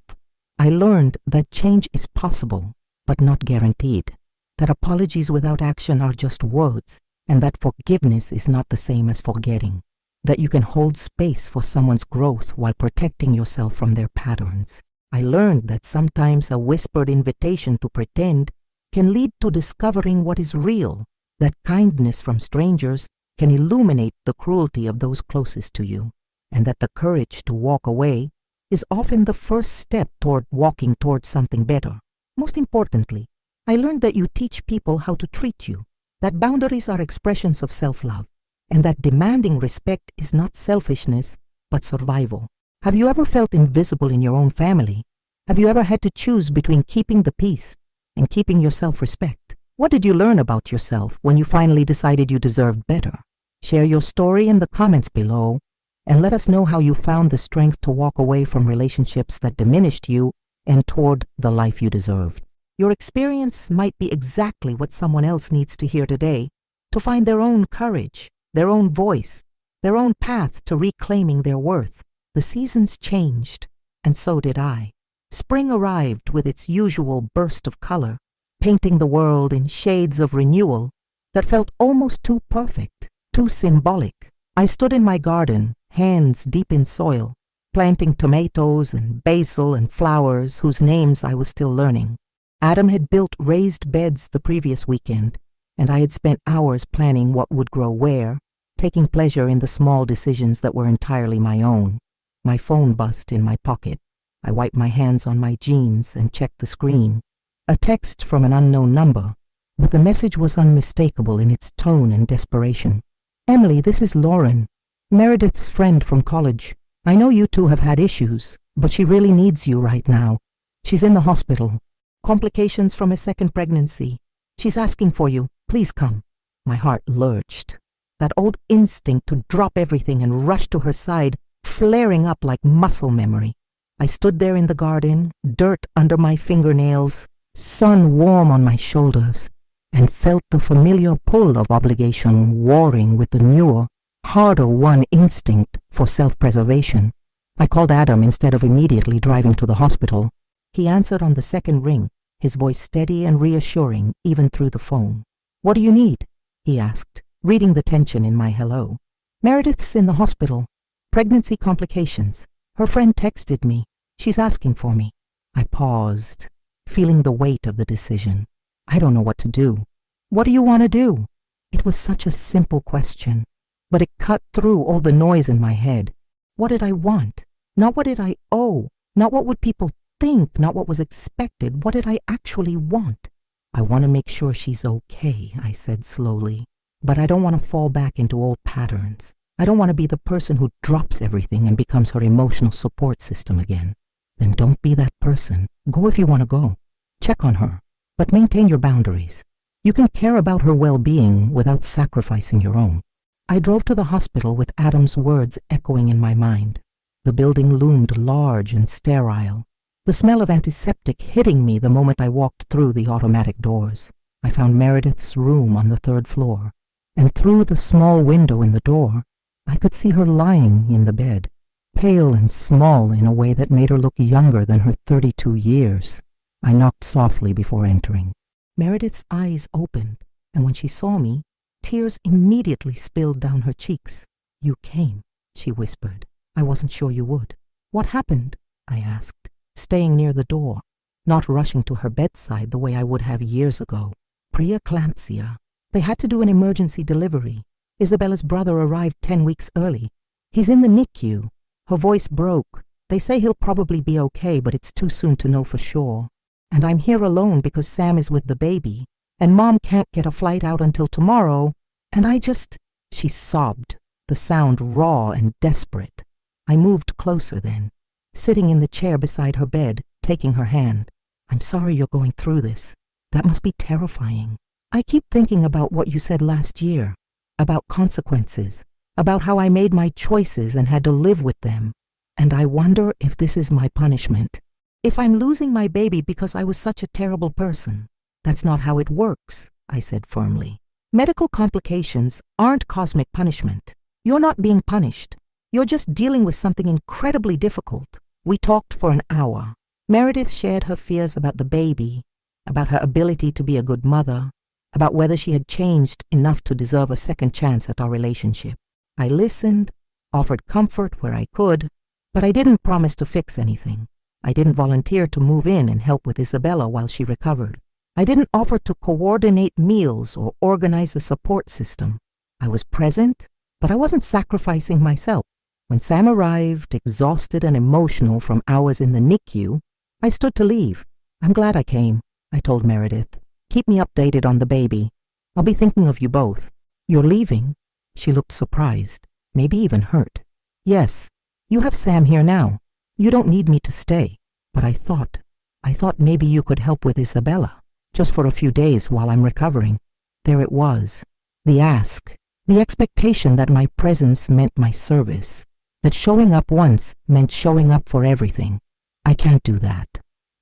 I learned that change is possible but not guaranteed, that apologies without action are just words, and that forgiveness is not the same as forgetting, that you can hold space for someone's growth while protecting yourself from their patterns. I learned that sometimes a whispered invitation to pretend can lead to discovering what is real, that kindness from strangers can illuminate the cruelty of those closest to you, and that the courage to walk away is often the first step toward walking towards something better. Most importantly, I learned that you teach people how to treat you, that boundaries are expressions of self-love, and that demanding respect is not selfishness, but survival. Have you ever felt invisible in your own family? Have you ever had to choose between keeping the peace and keeping your self-respect? What did you learn about yourself when you finally decided you deserved better? Share your story in the comments below, and let us know how you found the strength to walk away from relationships that diminished you and toward the life you deserved. Your experience might be exactly what someone else needs to hear today to find their own courage, their own voice, their own path to reclaiming their worth. The seasons changed, and so did I. Spring arrived with its usual burst of color, painting the world in shades of renewal that felt almost too perfect, too symbolic. I stood in my garden, hands deep in soil, planting tomatoes and basil and flowers whose names I was still learning. Adam had built raised beds the previous weekend, and I had spent hours planning what would grow where, taking pleasure in the small decisions that were entirely my own. My phone buzzed in my pocket. I wiped my hands on my jeans and checked the screen. A text from an unknown number, but the message was unmistakable in its tone and desperation. "Emily, this is Lauren, Meredith's friend from college. I know you two have had issues, but she really needs you right now. She's in the hospital. Complications from a second pregnancy. She's asking for you. Please come." My heart lurched. That old instinct to drop everything and rush to her side flaring up like muscle memory. I stood there in the garden, dirt under my fingernails, sun warm on my shoulders, and felt the familiar pull of obligation warring with the newer, harder-won instinct for self-preservation. I called Adam instead of immediately driving to the hospital. He answered on the second ring, his voice steady and reassuring even through the phone. "What do you need?" he asked, reading the tension in my hello. "Meredith's in the hospital. Pregnancy complications. Her friend texted me. She's asking for me." I paused, feeling the weight of the decision. I don't know what to do. What do you want to do? It was such a simple question, but it cut through all the noise in my head. What did I want? Not what did I owe? Not what would people think? Not what was expected? What did I actually want? "I want to make sure she's okay," I said slowly, "but I don't want to fall back into old patterns. I don't want to be the person who drops everything and becomes her emotional support system again." "Then don't be that person. Go if you want to go. Check on her, but maintain your boundaries. You can care about her well-being without sacrificing your own." I drove to the hospital with Adam's words echoing in my mind. The building loomed large and sterile, the smell of antiseptic hitting me the moment I walked through the automatic doors. I found Meredith's room on the 3rd floor, and through the small window in the door, I could see her lying in the bed, pale and small in a way that made her look younger than her 32 years. I knocked softly before entering. Meredith's eyes opened, and when she saw me, tears immediately spilled down her cheeks. "You came," she whispered. "I wasn't sure you would." "What happened?" I asked, staying near the door, not rushing to her bedside the way I would have years ago. "Preeclampsia. They had to do an emergency delivery. Isabella's brother arrived 10 weeks early. He's in the NICU. Her voice broke. They say he'll probably be okay, but it's too soon to know for sure. And I'm here alone because Sam is with the baby, and Mom can't get a flight out until tomorrow, and I just—" She sobbed, the sound raw and desperate. I moved closer then, sitting in the chair beside her bed, taking her hand. "I'm sorry you're going through this. That must be terrifying. I keep thinking about what you said last year, about consequences, about how I made my choices and had to live with them. And I wonder if this is my punishment. If I'm losing my baby because I was such a terrible person." "That's not how it works," I said firmly. "Medical complications aren't cosmic punishment. You're not being punished. You're just dealing with something incredibly difficult." We talked for an hour. Meredith shared her fears about the baby, about her ability to be a good mother, about whether she had changed enough to deserve a second chance at our relationship. I listened, offered comfort where I could, but I didn't promise to fix anything. I didn't volunteer to move in and help with Isabella while she recovered. I didn't offer to coordinate meals or organize a support system. I was present, but I wasn't sacrificing myself. When Sam arrived, exhausted and emotional from hours in the NICU, I stood to leave. "I'm glad I came," I told Meredith. "Keep me updated on the baby. I'll be thinking of you both." "You're leaving?" She looked surprised, maybe even hurt. "Yes, you have Sam here now. You don't need me to stay." "But I thought maybe you could help with Isabella, just for a few days while I'm recovering." There it was, the ask, the expectation that my presence meant my service, that showing up once meant showing up for everything. "I can't do that,"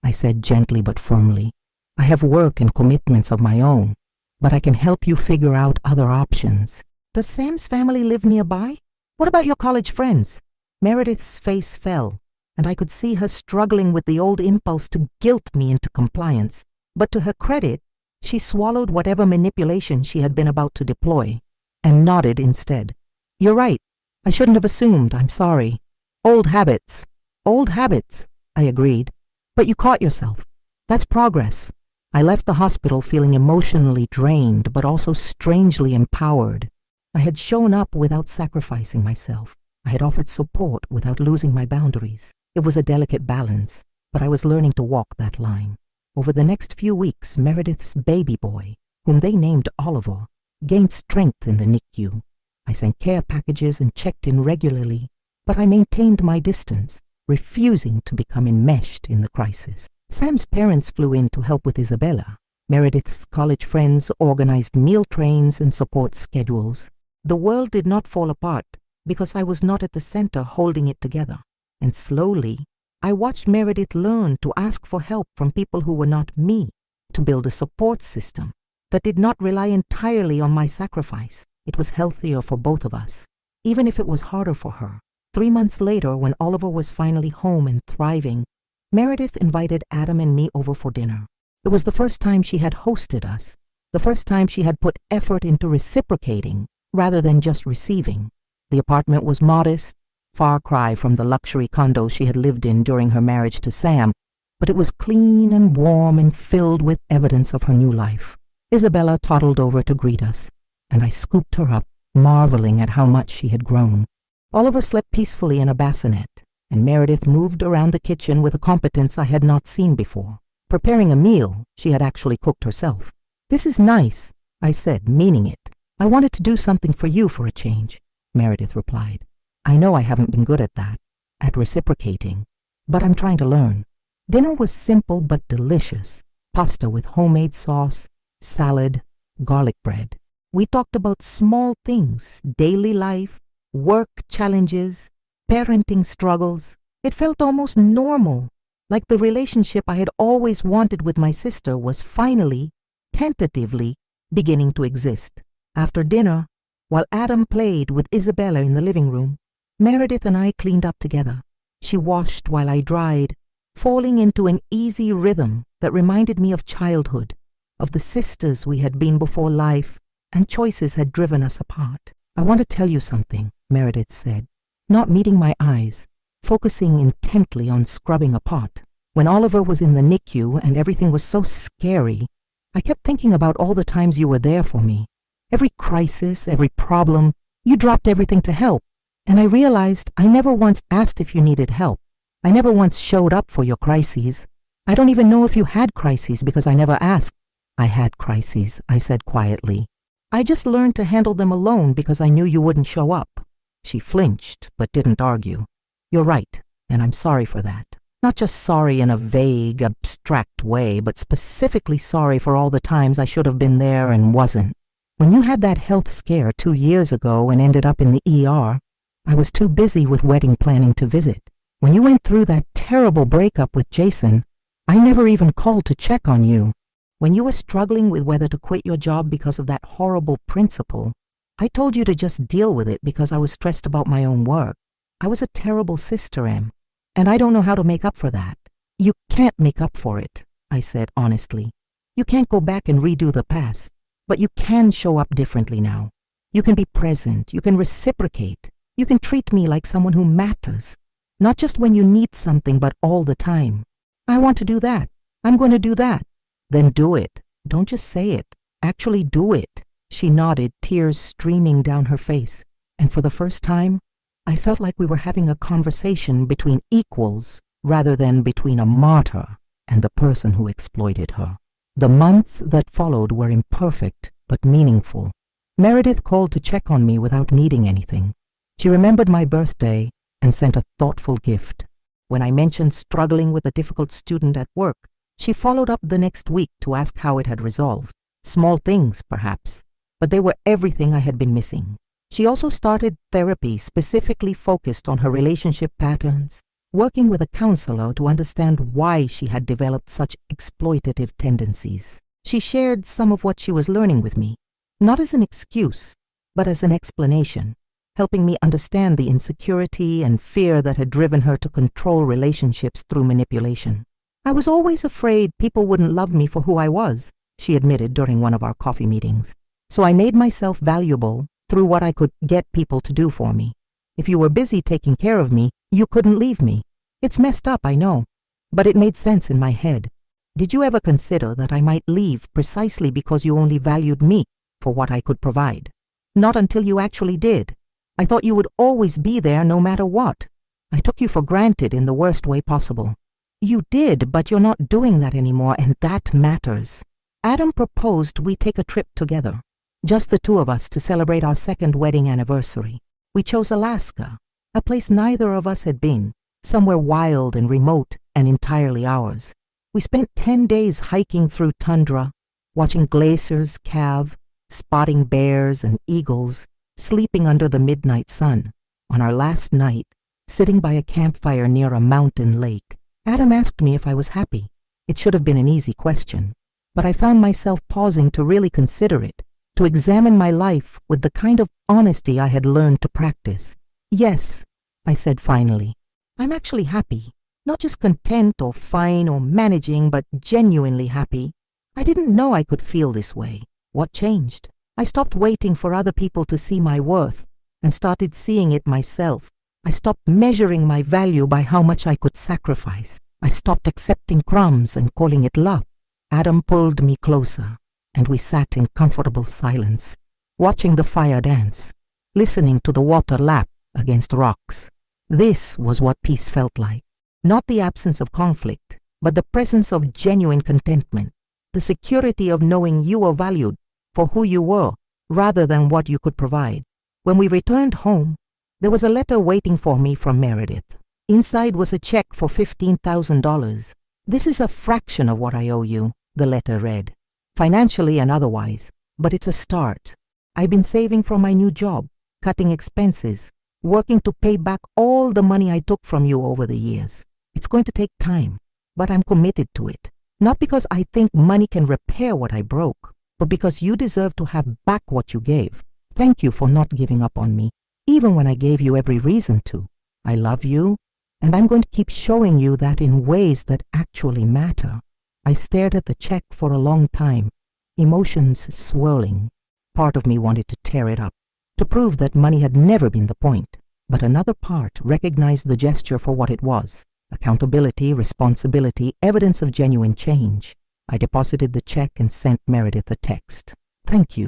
I said gently but firmly. "I have work and commitments of my own, but I can help you figure out other options." "Does Sam's family live nearby? What about your college friends?" Meredith's face fell, and I could see her struggling with the old impulse to guilt me into compliance. But to her credit, she swallowed whatever manipulation she had been about to deploy, and nodded instead. "You're right. I shouldn't have assumed. I'm sorry. Old habits." "Old habits," I agreed. "But you caught yourself. That's progress." I left the hospital feeling emotionally drained, but also strangely empowered. I had shown up without sacrificing myself. I had offered support without losing my boundaries. It was a delicate balance, but I was learning to walk that line. Over the next few weeks, Meredith's baby boy, whom they named Oliver, gained strength in the NICU. I sent care packages and checked in regularly, but I maintained my distance, refusing to become enmeshed in the crisis. Sam's parents flew in to help with Isabella. Meredith's college friends organized meal trains and support schedules. The world did not fall apart because I was not at the center holding it together. And slowly, I watched Meredith learn to ask for help from people who were not me, to build a support system that did not rely entirely on my sacrifice. It was healthier for both of us, even if it was harder for her. 3 months later, when Oliver was finally home and thriving, Meredith invited Adam and me over for dinner. It was the first time she had hosted us, the first time she had put effort into reciprocating rather than just receiving. The apartment was modest, far cry from the luxury condo she had lived in during her marriage to Sam, but it was clean and warm and filled with evidence of her new life. Isabella toddled over to greet us, and I scooped her up, marveling at how much she had grown. Oliver slept peacefully in a bassinet, and Meredith moved around the kitchen with a competence I had not seen before. Preparing a meal she had actually cooked herself. "This is nice," I said, meaning it. "I wanted to do something for you for a change," Meredith replied. "I know I haven't been good at that, at reciprocating, but I'm trying to learn." Dinner was simple but delicious. Pasta with homemade sauce, salad, garlic bread. We talked about small things, daily life, work challenges, parenting struggles. It felt almost normal, like the relationship I had always wanted with my sister was finally, tentatively, beginning to exist. After dinner, while Adam played with Isabella in the living room, Meredith and I cleaned up together. She washed while I dried, falling into an easy rhythm that reminded me of childhood, of the sisters we had been before life and choices had driven us apart. "I want to tell you something," Meredith said, not meeting my eyes, focusing intently on scrubbing a pot. "When Oliver was in the NICU and everything was so scary, I kept thinking about all the times you were there for me. Every crisis, every problem, you dropped everything to help. And I realized I never once asked if you needed help. I never once showed up for your crises. I don't even know if you had crises because I never asked." "I had crises," I said quietly. "I just learned to handle them alone because I knew you wouldn't show up." She flinched, but didn't argue. "You're right, and I'm sorry for that. Not just sorry in a vague, abstract way, but specifically sorry for all the times I should have been there and wasn't. When you had that health scare 2 years ago and ended up in the ER, I was too busy with wedding planning to visit. When you went through that terrible breakup with Jason, I never even called to check on you. When you were struggling with whether to quit your job because of that horrible principal, I told you to just deal with it because I was stressed about my own work. I was a terrible sister, Em, and I don't know how to make up for that." "You can't make up for it," I said honestly. "You can't go back and redo the past, but you can show up differently now. You can be present, you can reciprocate, you can treat me like someone who matters, not just when you need something, but all the time. I want to do that. I'm going to do that." "Then do it. Don't just say it. Actually do it." She nodded, tears streaming down her face, and for the first time, I felt like we were having a conversation between equals rather than between a martyr and the person who exploited her. The months that followed were imperfect but meaningful. Meredith called to check on me without needing anything. She remembered my birthday and sent a thoughtful gift. When I mentioned struggling with a difficult student at work, she followed up the next week to ask how it had resolved. Small things, perhaps, but they were everything I had been missing. She also started therapy specifically focused on her relationship patterns, working with a counselor to understand why she had developed such exploitative tendencies. She shared some of what she was learning with me, not as an excuse, but as an explanation, helping me understand the insecurity and fear that had driven her to control relationships through manipulation. "I was always afraid people wouldn't love me for who I was," she admitted during one of our coffee meetings. "So I made myself valuable through what I could get people to do for me. If you were busy taking care of me, you couldn't leave me. It's messed up, I know, but it made sense in my head. Did you ever consider that I might leave precisely because you only valued me for what I could provide? Not until you actually did. I thought you would always be there no matter what. I took you for granted in the worst way possible." "You did, but you're not doing that anymore, and that matters." Adam proposed we take a trip together, just the two of us, to celebrate our second wedding anniversary. We chose Alaska, a place neither of us had been, somewhere wild and remote and entirely ours. We spent 10 days hiking through tundra, watching glaciers calve, spotting bears and eagles, sleeping under the midnight sun. On our last night, sitting by a campfire near a mountain lake, Adam asked me if I was happy. It should have been an easy question, but I found myself pausing to really consider it, to examine my life with the kind of honesty I had learned to practice. "Yes," I said finally. "I'm actually happy. Not just content or fine or managing, but genuinely happy. I didn't know I could feel this way. What changed? I stopped waiting for other people to see my worth and started seeing it myself. I stopped measuring my value by how much I could sacrifice. I stopped accepting crumbs and calling it love." Adam pulled me closer, and we sat in comfortable silence, watching the fire dance, listening to the water lap against rocks. This was what peace felt like. Not the absence of conflict, but the presence of genuine contentment, the security of knowing you were valued for who you were rather than what you could provide. When we returned home, there was a letter waiting for me from Meredith. Inside was a check for $15,000. "This is a fraction of what I owe you," the letter read, "financially and otherwise, but it's a start. I've been saving for my new job, cutting expenses, working to pay back all the money I took from you over the years. It's going to take time, but I'm committed to it. Not because I think money can repair what I broke, but because you deserve to have back what you gave. Thank you for not giving up on me, even when I gave you every reason to. I love you, and I'm going to keep showing you that in ways that actually matter. I stared at the check for a long time, emotions swirling. Part of me wanted to tear it up, to prove that money had never been the point, but another part recognized the gesture for what it was: accountability, responsibility, evidence of genuine change. I deposited the check and sent Meredith a text. Thank you.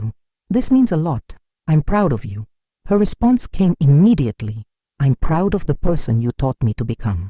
This means a lot. I'm proud of you. Her response came immediately. I'm proud of the person you taught me to become.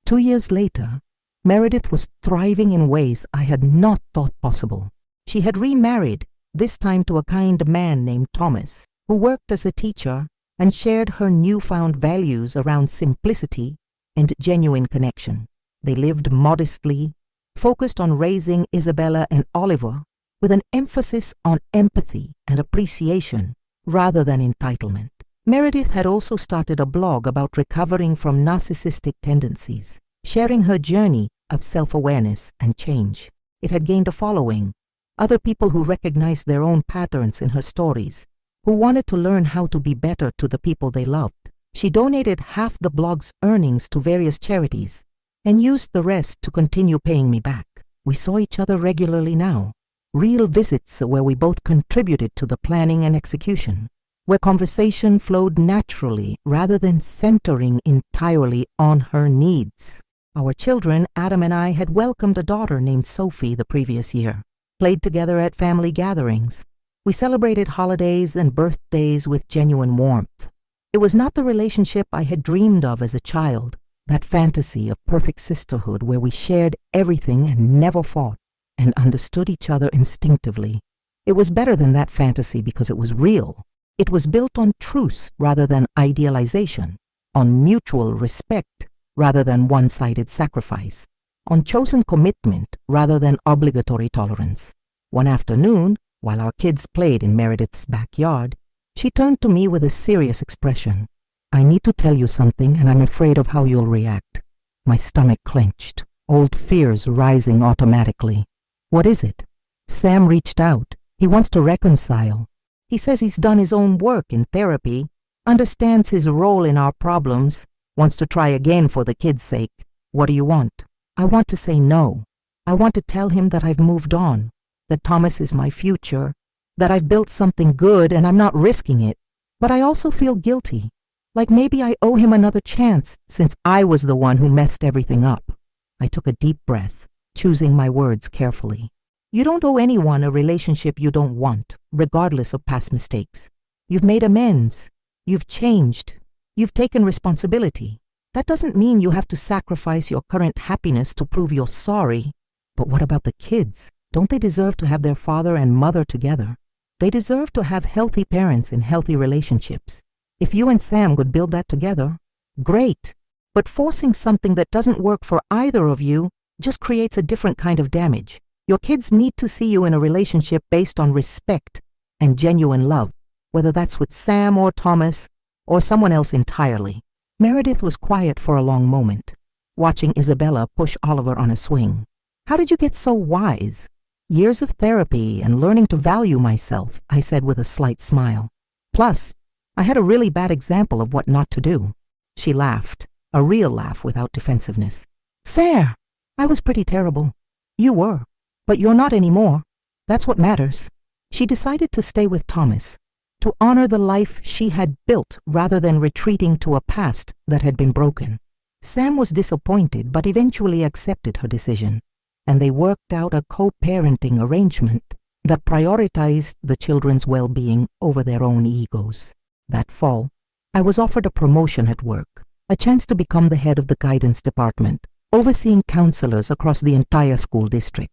2 years later, Meredith was thriving in ways I had not thought possible. She had remarried, this time to a kind man named Thomas, who worked as a teacher and shared her newfound values around simplicity and genuine connection. They lived modestly, focused on raising Isabella and Oliver with an emphasis on empathy and appreciation rather than entitlement. Meredith had also started a blog about recovering from narcissistic tendencies, sharing her journey of self-awareness and change. It had gained a following, other people who recognized their own patterns in her stories, who wanted to learn how to be better to the people they loved. She donated half the blog's earnings to various charities and used the rest to continue paying me back. We saw each other regularly now, real visits where we both contributed to the planning and execution, where conversation flowed naturally rather than centering entirely on her needs. Our children, Adam and I, had welcomed a daughter named Sophie the previous year, played together at family gatherings. We celebrated holidays and birthdays with genuine warmth. It was not the relationship I had dreamed of as a child, that fantasy of perfect sisterhood where we shared everything and never fought and understood each other instinctively. It was better than that fantasy because it was real. It was built on truth rather than idealization, on mutual respect rather than one-sided sacrifice, on chosen commitment rather than obligatory tolerance. One afternoon, while our kids played in Meredith's backyard, she turned to me with a serious expression. I need to tell you something, and I'm afraid of how you'll react. My stomach clenched, old fears rising automatically. What is it? Sam reached out. He wants to reconcile. He says he's done his own work in therapy, understands his role in our problems, wants to try again for the kids' sake. What do you want? I want to say no. I want to tell him that I've moved on, that Thomas is my future, that I've built something good and I'm not risking it. But I also feel guilty, like maybe I owe him another chance since I was the one who messed everything up. I took a deep breath, choosing my words carefully. You don't owe anyone a relationship you don't want, regardless of past mistakes. You've made amends. You've changed. You've taken responsibility. That doesn't mean you have to sacrifice your current happiness to prove you're sorry. But what about the kids? Don't they deserve to have their father and mother together? They deserve to have healthy parents in healthy relationships. If you and Sam could build that together, great. But forcing something that doesn't work for either of you just creates a different kind of damage. Your kids need to see you in a relationship based on respect and genuine love, whether that's with Sam or Thomas or someone else entirely. Meredith was quiet for a long moment, watching Isabella push Oliver on a swing. How did you get so wise? Years of therapy and learning to value myself, I said with a slight smile. Plus, I had a really bad example of what not to do. She laughed, a real laugh without defensiveness. Fair. I was pretty terrible. You were. But you're not anymore. That's what matters. She decided to stay with Thomas, to honor the life she had built rather than retreating to a past that had been broken. Sam was disappointed but eventually accepted her decision, and they worked out a co-parenting arrangement that prioritized the children's well-being over their own egos. That fall, I was offered a promotion at work, a chance to become the head of the guidance department, overseeing counselors across the entire school district.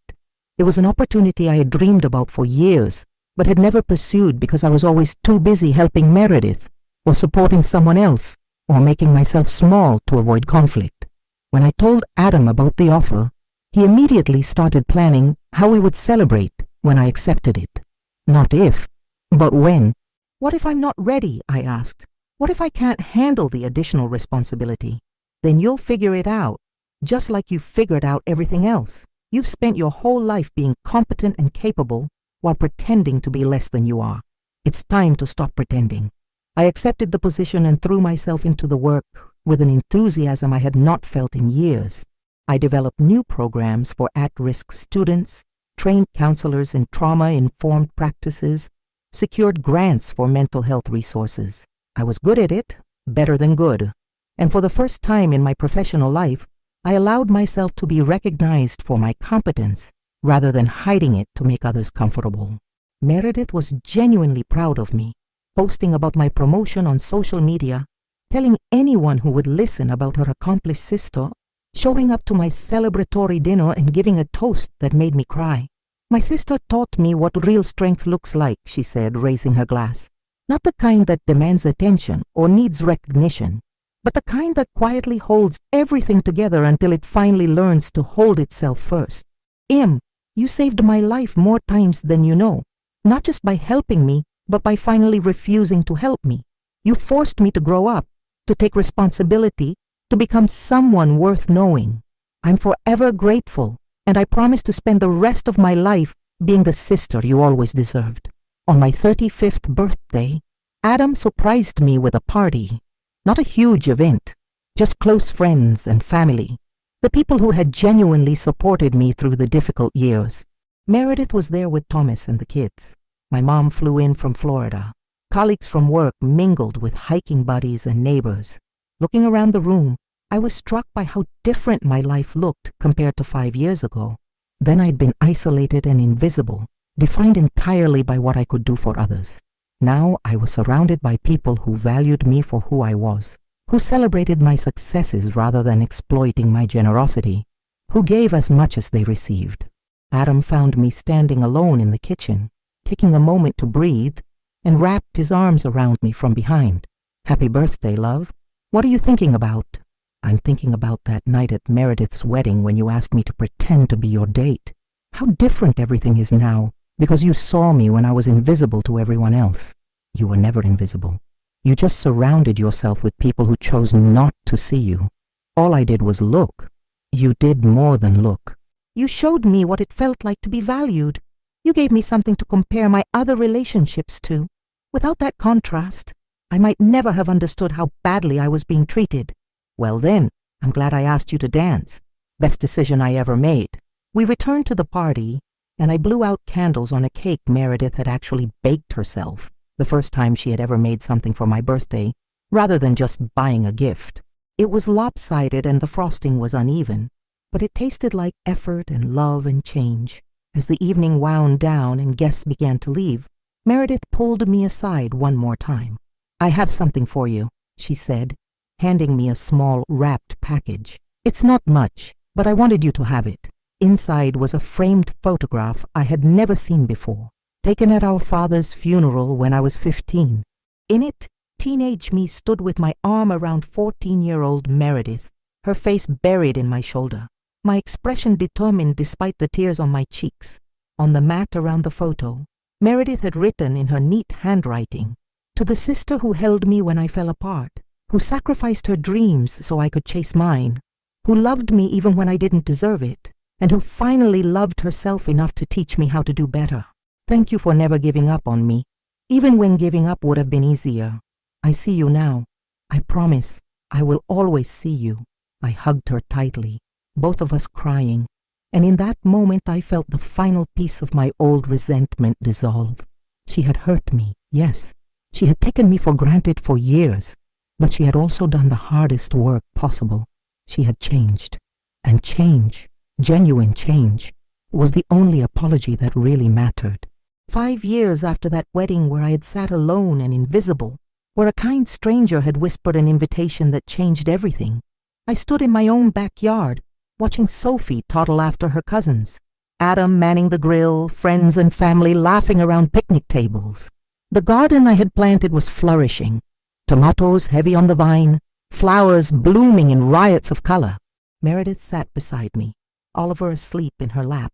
It was an opportunity I had dreamed about for years, but had never pursued because I was always too busy helping Meredith, or supporting someone else, or making myself small to avoid conflict. When I told Adam about the offer, he immediately started planning how we would celebrate when I accepted it. Not if, but when. What if I'm not ready? I asked. What if I can't handle the additional responsibility? Then you'll figure it out. Just like you've figured out everything else. You've spent your whole life being competent and capable while pretending to be less than you are. It's time to stop pretending. I accepted the position and threw myself into the work with an enthusiasm I had not felt in years. I developed new programs for at-risk students, trained counselors in trauma-informed practices, secured grants for mental health resources. I was good at it, better than good. And for the first time in my professional life, I allowed myself to be recognized for my competence rather than hiding it to make others comfortable. Meredith was genuinely proud of me, posting about my promotion on social media, telling anyone who would listen about her accomplished sister, showing up to my celebratory dinner and giving a toast that made me cry. My sister taught me what real strength looks like, she said, raising her glass. Not the kind that demands attention or needs recognition, but the kind that quietly holds everything together until it finally learns to hold itself first. Em, you saved my life more times than you know, not just by helping me, but by finally refusing to help me. You forced me to grow up, to take responsibility, to become someone worth knowing. I'm forever grateful, and I promise to spend the rest of my life being the sister you always deserved. On my 35th birthday, Adam surprised me with a party. Not a huge event, just close friends and family, the people who had genuinely supported me through the difficult years. Meredith was there with Thomas and the kids. My mom flew in from Florida. Colleagues from work mingled with hiking buddies and neighbors. Looking around the room, I was struck by how different my life looked compared to 5 years ago. Then I'd been isolated and invisible, defined entirely by what I could do for others. Now I was surrounded by people who valued me for who I was, who celebrated my successes rather than exploiting my generosity, who gave as much as they received. Adam found me standing alone in the kitchen, taking a moment to breathe, and wrapped his arms around me from behind. "Happy birthday, love. What are you thinking about?" "I'm thinking about that night at Meredith's wedding when you asked me to pretend to be your date. How different everything is now, because you saw me when I was invisible to everyone else. You were never invisible. You just surrounded yourself with people who chose not to see you. All I did was look. You did more than look. You showed me what it felt like to be valued. You gave me something to compare my other relationships to. Without that contrast, I might never have understood how badly I was being treated. Well then, I'm glad I asked you to dance. Best decision I ever made." We returned to the party, and I blew out candles on a cake Meredith had actually baked herself, the first time she had ever made something for my birthday, rather than just buying a gift. It was lopsided and the frosting was uneven, but it tasted like effort and love and change. As the evening wound down and guests began to leave, Meredith pulled me aside one more time. "I have something for you," she said, handing me a small wrapped package. "It's not much, but I wanted you to have it." Inside was a framed photograph I had never seen before, taken at our father's funeral when I was 15. In it, teenage me stood with my arm around 14-year-old Meredith, her face buried in my shoulder, my expression determined despite the tears on my cheeks. On the mat around the photo, Meredith had written in her neat handwriting, "To the sister who held me when I fell apart, who sacrificed her dreams so I could chase mine, who loved me even when I didn't deserve it, and who finally loved herself enough to teach me how to do better. Thank you for never giving up on me, even when giving up would have been easier. I see you now. I promise I will always see you." I hugged her tightly, both of us crying, and in that moment I felt the final piece of my old resentment dissolve. She had hurt me, yes. She had taken me for granted for years, but she had also done the hardest work possible. She had changed, and change, genuine change, was the only apology that really mattered. 5 years after that wedding where I had sat alone and invisible, where a kind stranger had whispered an invitation that changed everything, I stood in my own backyard, watching Sophie toddle after her cousins, Adam manning the grill, friends and family laughing around picnic tables. The garden I had planted was flourishing, tomatoes heavy on the vine, flowers blooming in riots of color. Meredith sat beside me, Oliver asleep in her lap,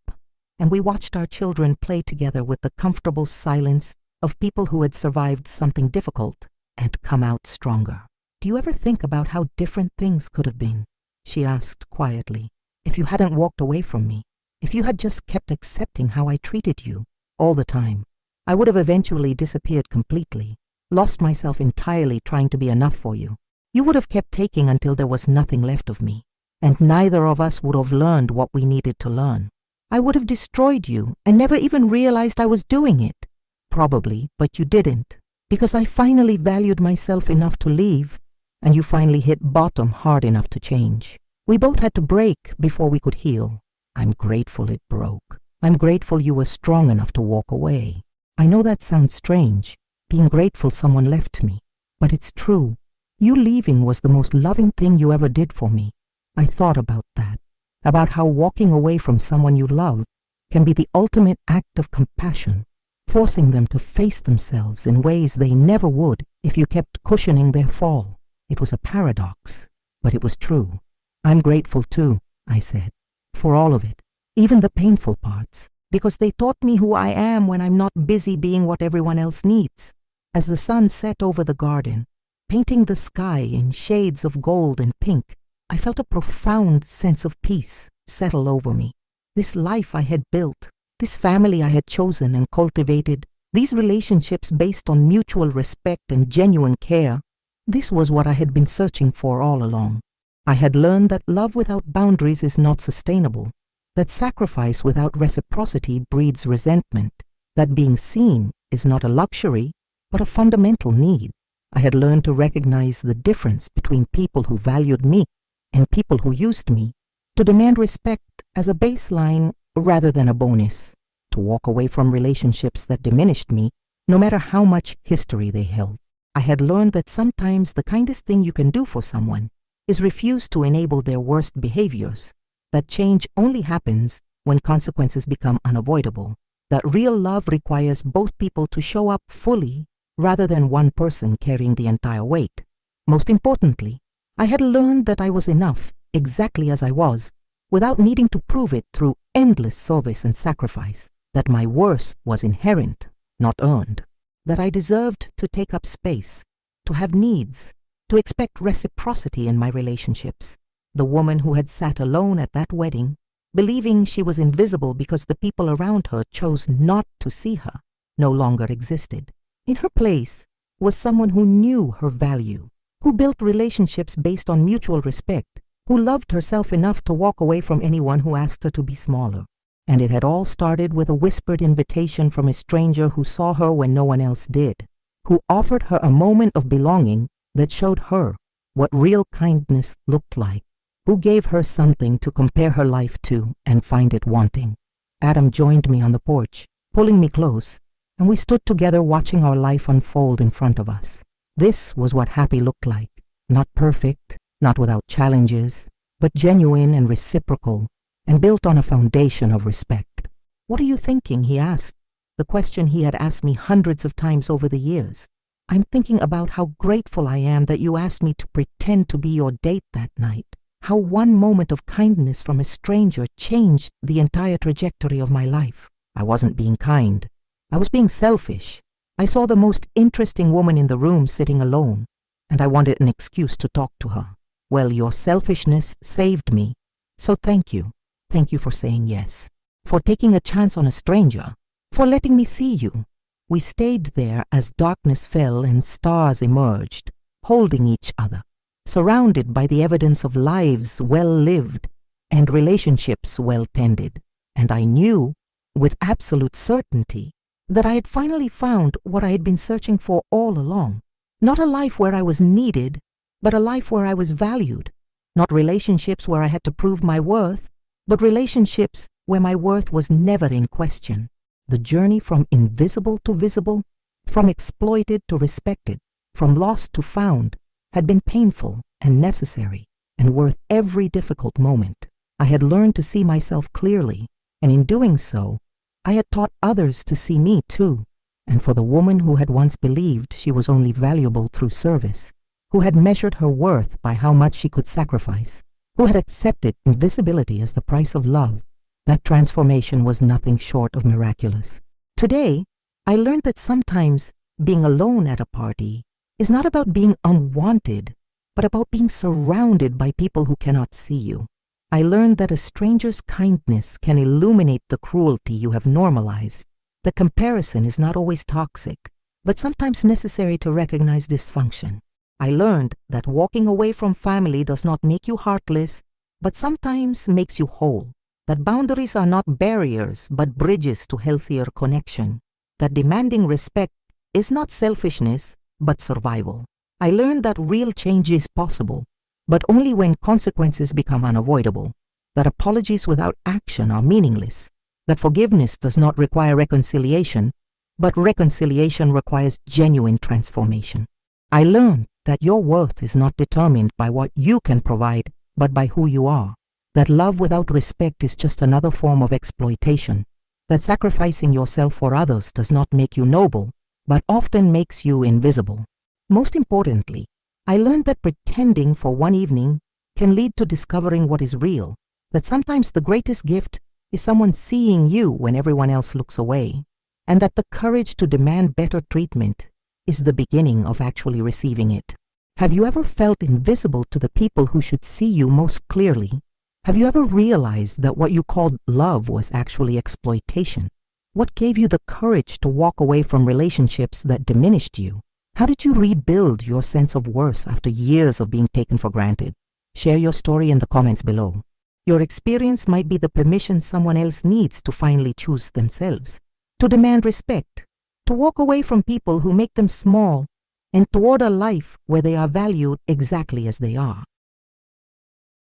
and we watched our children play together with the comfortable silence of people who had survived something difficult and come out stronger. "Do you ever think about how different things could have been?" she asked quietly, if you hadn't walked away from me, if you had just kept accepting how I treated you all the time, I would have eventually disappeared completely, lost myself entirely trying to be enough for you. You would have kept taking until there was nothing left of me, and neither of us would have learned what we needed to learn. I would have destroyed you and never even realized I was doing it. Probably, but you didn't, because I finally valued myself enough to leave, and you finally hit bottom hard enough to change. We both had to break before we could heal. I'm grateful it broke. I'm grateful you were strong enough to walk away. I know that sounds strange, being grateful someone left me, but it's true. You leaving was the most loving thing you ever did for me. I thought about that, about how walking away from someone you love can be the ultimate act of compassion, forcing them to face themselves in ways they never would if you kept cushioning their fall. It was a paradox, but it was true. I'm grateful too, I said, for all of it, even the painful parts, because they taught me who I am when I'm not busy being what everyone else needs. As the sun set over the garden, painting the sky in shades of gold and pink, I felt a profound sense of peace settle over me. This life I had built, this family I had chosen and cultivated, these relationships based on mutual respect and genuine care, this was what I had been searching for all along. I had learned that love without boundaries is not sustainable, that sacrifice without reciprocity breeds resentment, that being seen is not a luxury, but a fundamental need. I had learned to recognize the difference between people who valued me and people who used me, to demand respect as a baseline rather than a bonus, to walk away from relationships that diminished me, no matter how much history they held. I had learned that sometimes the kindest thing you can do for someone is refuse to enable their worst behaviors, that change only happens when consequences become unavoidable, that real love requires both people to show up fully rather than one person carrying the entire weight. Most importantly, I had learned that I was enough, exactly as I was, without needing to prove it through endless service and sacrifice, that my worth was inherent, not earned, that I deserved to take up space, to have needs, to expect reciprocity in my relationships. The woman who had sat alone at that wedding, believing she was invisible because the people around her chose not to see her, no longer existed. In her place was someone who knew her value, who built relationships based on mutual respect, who loved herself enough to walk away from anyone who asked her to be smaller. And it had all started with a whispered invitation from a stranger who saw her when no one else did, who offered her a moment of belonging that showed her what real kindness looked like, who gave her something to compare her life to and find it wanting. Adam joined me on the porch, pulling me close, and we stood together watching our life unfold in front of us. This was what happy looked like, not perfect, not without challenges, but genuine and reciprocal, and built on a foundation of respect. "What are you thinking?" he asked, the question he had asked me hundreds of times over the years. "I'm thinking about how grateful I am that you asked me to pretend to be your date that night, how one moment of kindness from a stranger changed the entire trajectory of my life. I wasn't being kind. I was being selfish. I saw the most interesting woman in the room sitting alone, and I wanted an excuse to talk to her. Well, your selfishness saved me, so thank you. Thank you for saying yes, for taking a chance on a stranger, for letting me see you." We stayed there as darkness fell and stars emerged, holding each other, surrounded by the evidence of lives well lived and relationships well tended. And I knew, with absolute certainty, that I had finally found what I had been searching for all along. Not a life where I was needed, but a life where I was valued. Not relationships where I had to prove my worth, but relationships where my worth was never in question. The journey from invisible to visible, from exploited to respected, from lost to found, had been painful and necessary and worth every difficult moment. I had learned to see myself clearly, and in doing so, I had taught others to see me too. And for the woman who had once believed she was only valuable through service, who had measured her worth by how much she could sacrifice, who had accepted invisibility as the price of love, that transformation was nothing short of miraculous. Today, I learned that sometimes being alone at a party is not about being unwanted, but about being surrounded by people who cannot see you. I learned that a stranger's kindness can illuminate the cruelty you have normalized. The comparison is not always toxic, but sometimes necessary to recognize dysfunction. I learned that walking away from family does not make you heartless, but sometimes makes you whole. That boundaries are not barriers, but bridges to healthier connection. That demanding respect is not selfishness, but survival. I learned that real change is possible, but only when consequences become unavoidable. That apologies without action are meaningless. That forgiveness does not require reconciliation, but reconciliation requires genuine transformation. I learned that your worth is not determined by what you can provide, but by who you are. That love without respect is just another form of exploitation. That sacrificing yourself for others does not make you noble, but often makes you invisible. Most importantly, I learned that pretending for one evening can lead to discovering what is real. That sometimes the greatest gift is someone seeing you when everyone else looks away. And that the courage to demand better treatment is the beginning of actually receiving it. Have you ever felt invisible to the people who should see you most clearly? Have you ever realized that what you called love was actually exploitation? What gave you the courage to walk away from relationships that diminished you? How did you rebuild your sense of worth after years of being taken for granted? Share your story in the comments below. Your experience might be the permission someone else needs to finally choose themselves, to demand respect, to walk away from people who make them small, and toward a life where they are valued exactly as they are.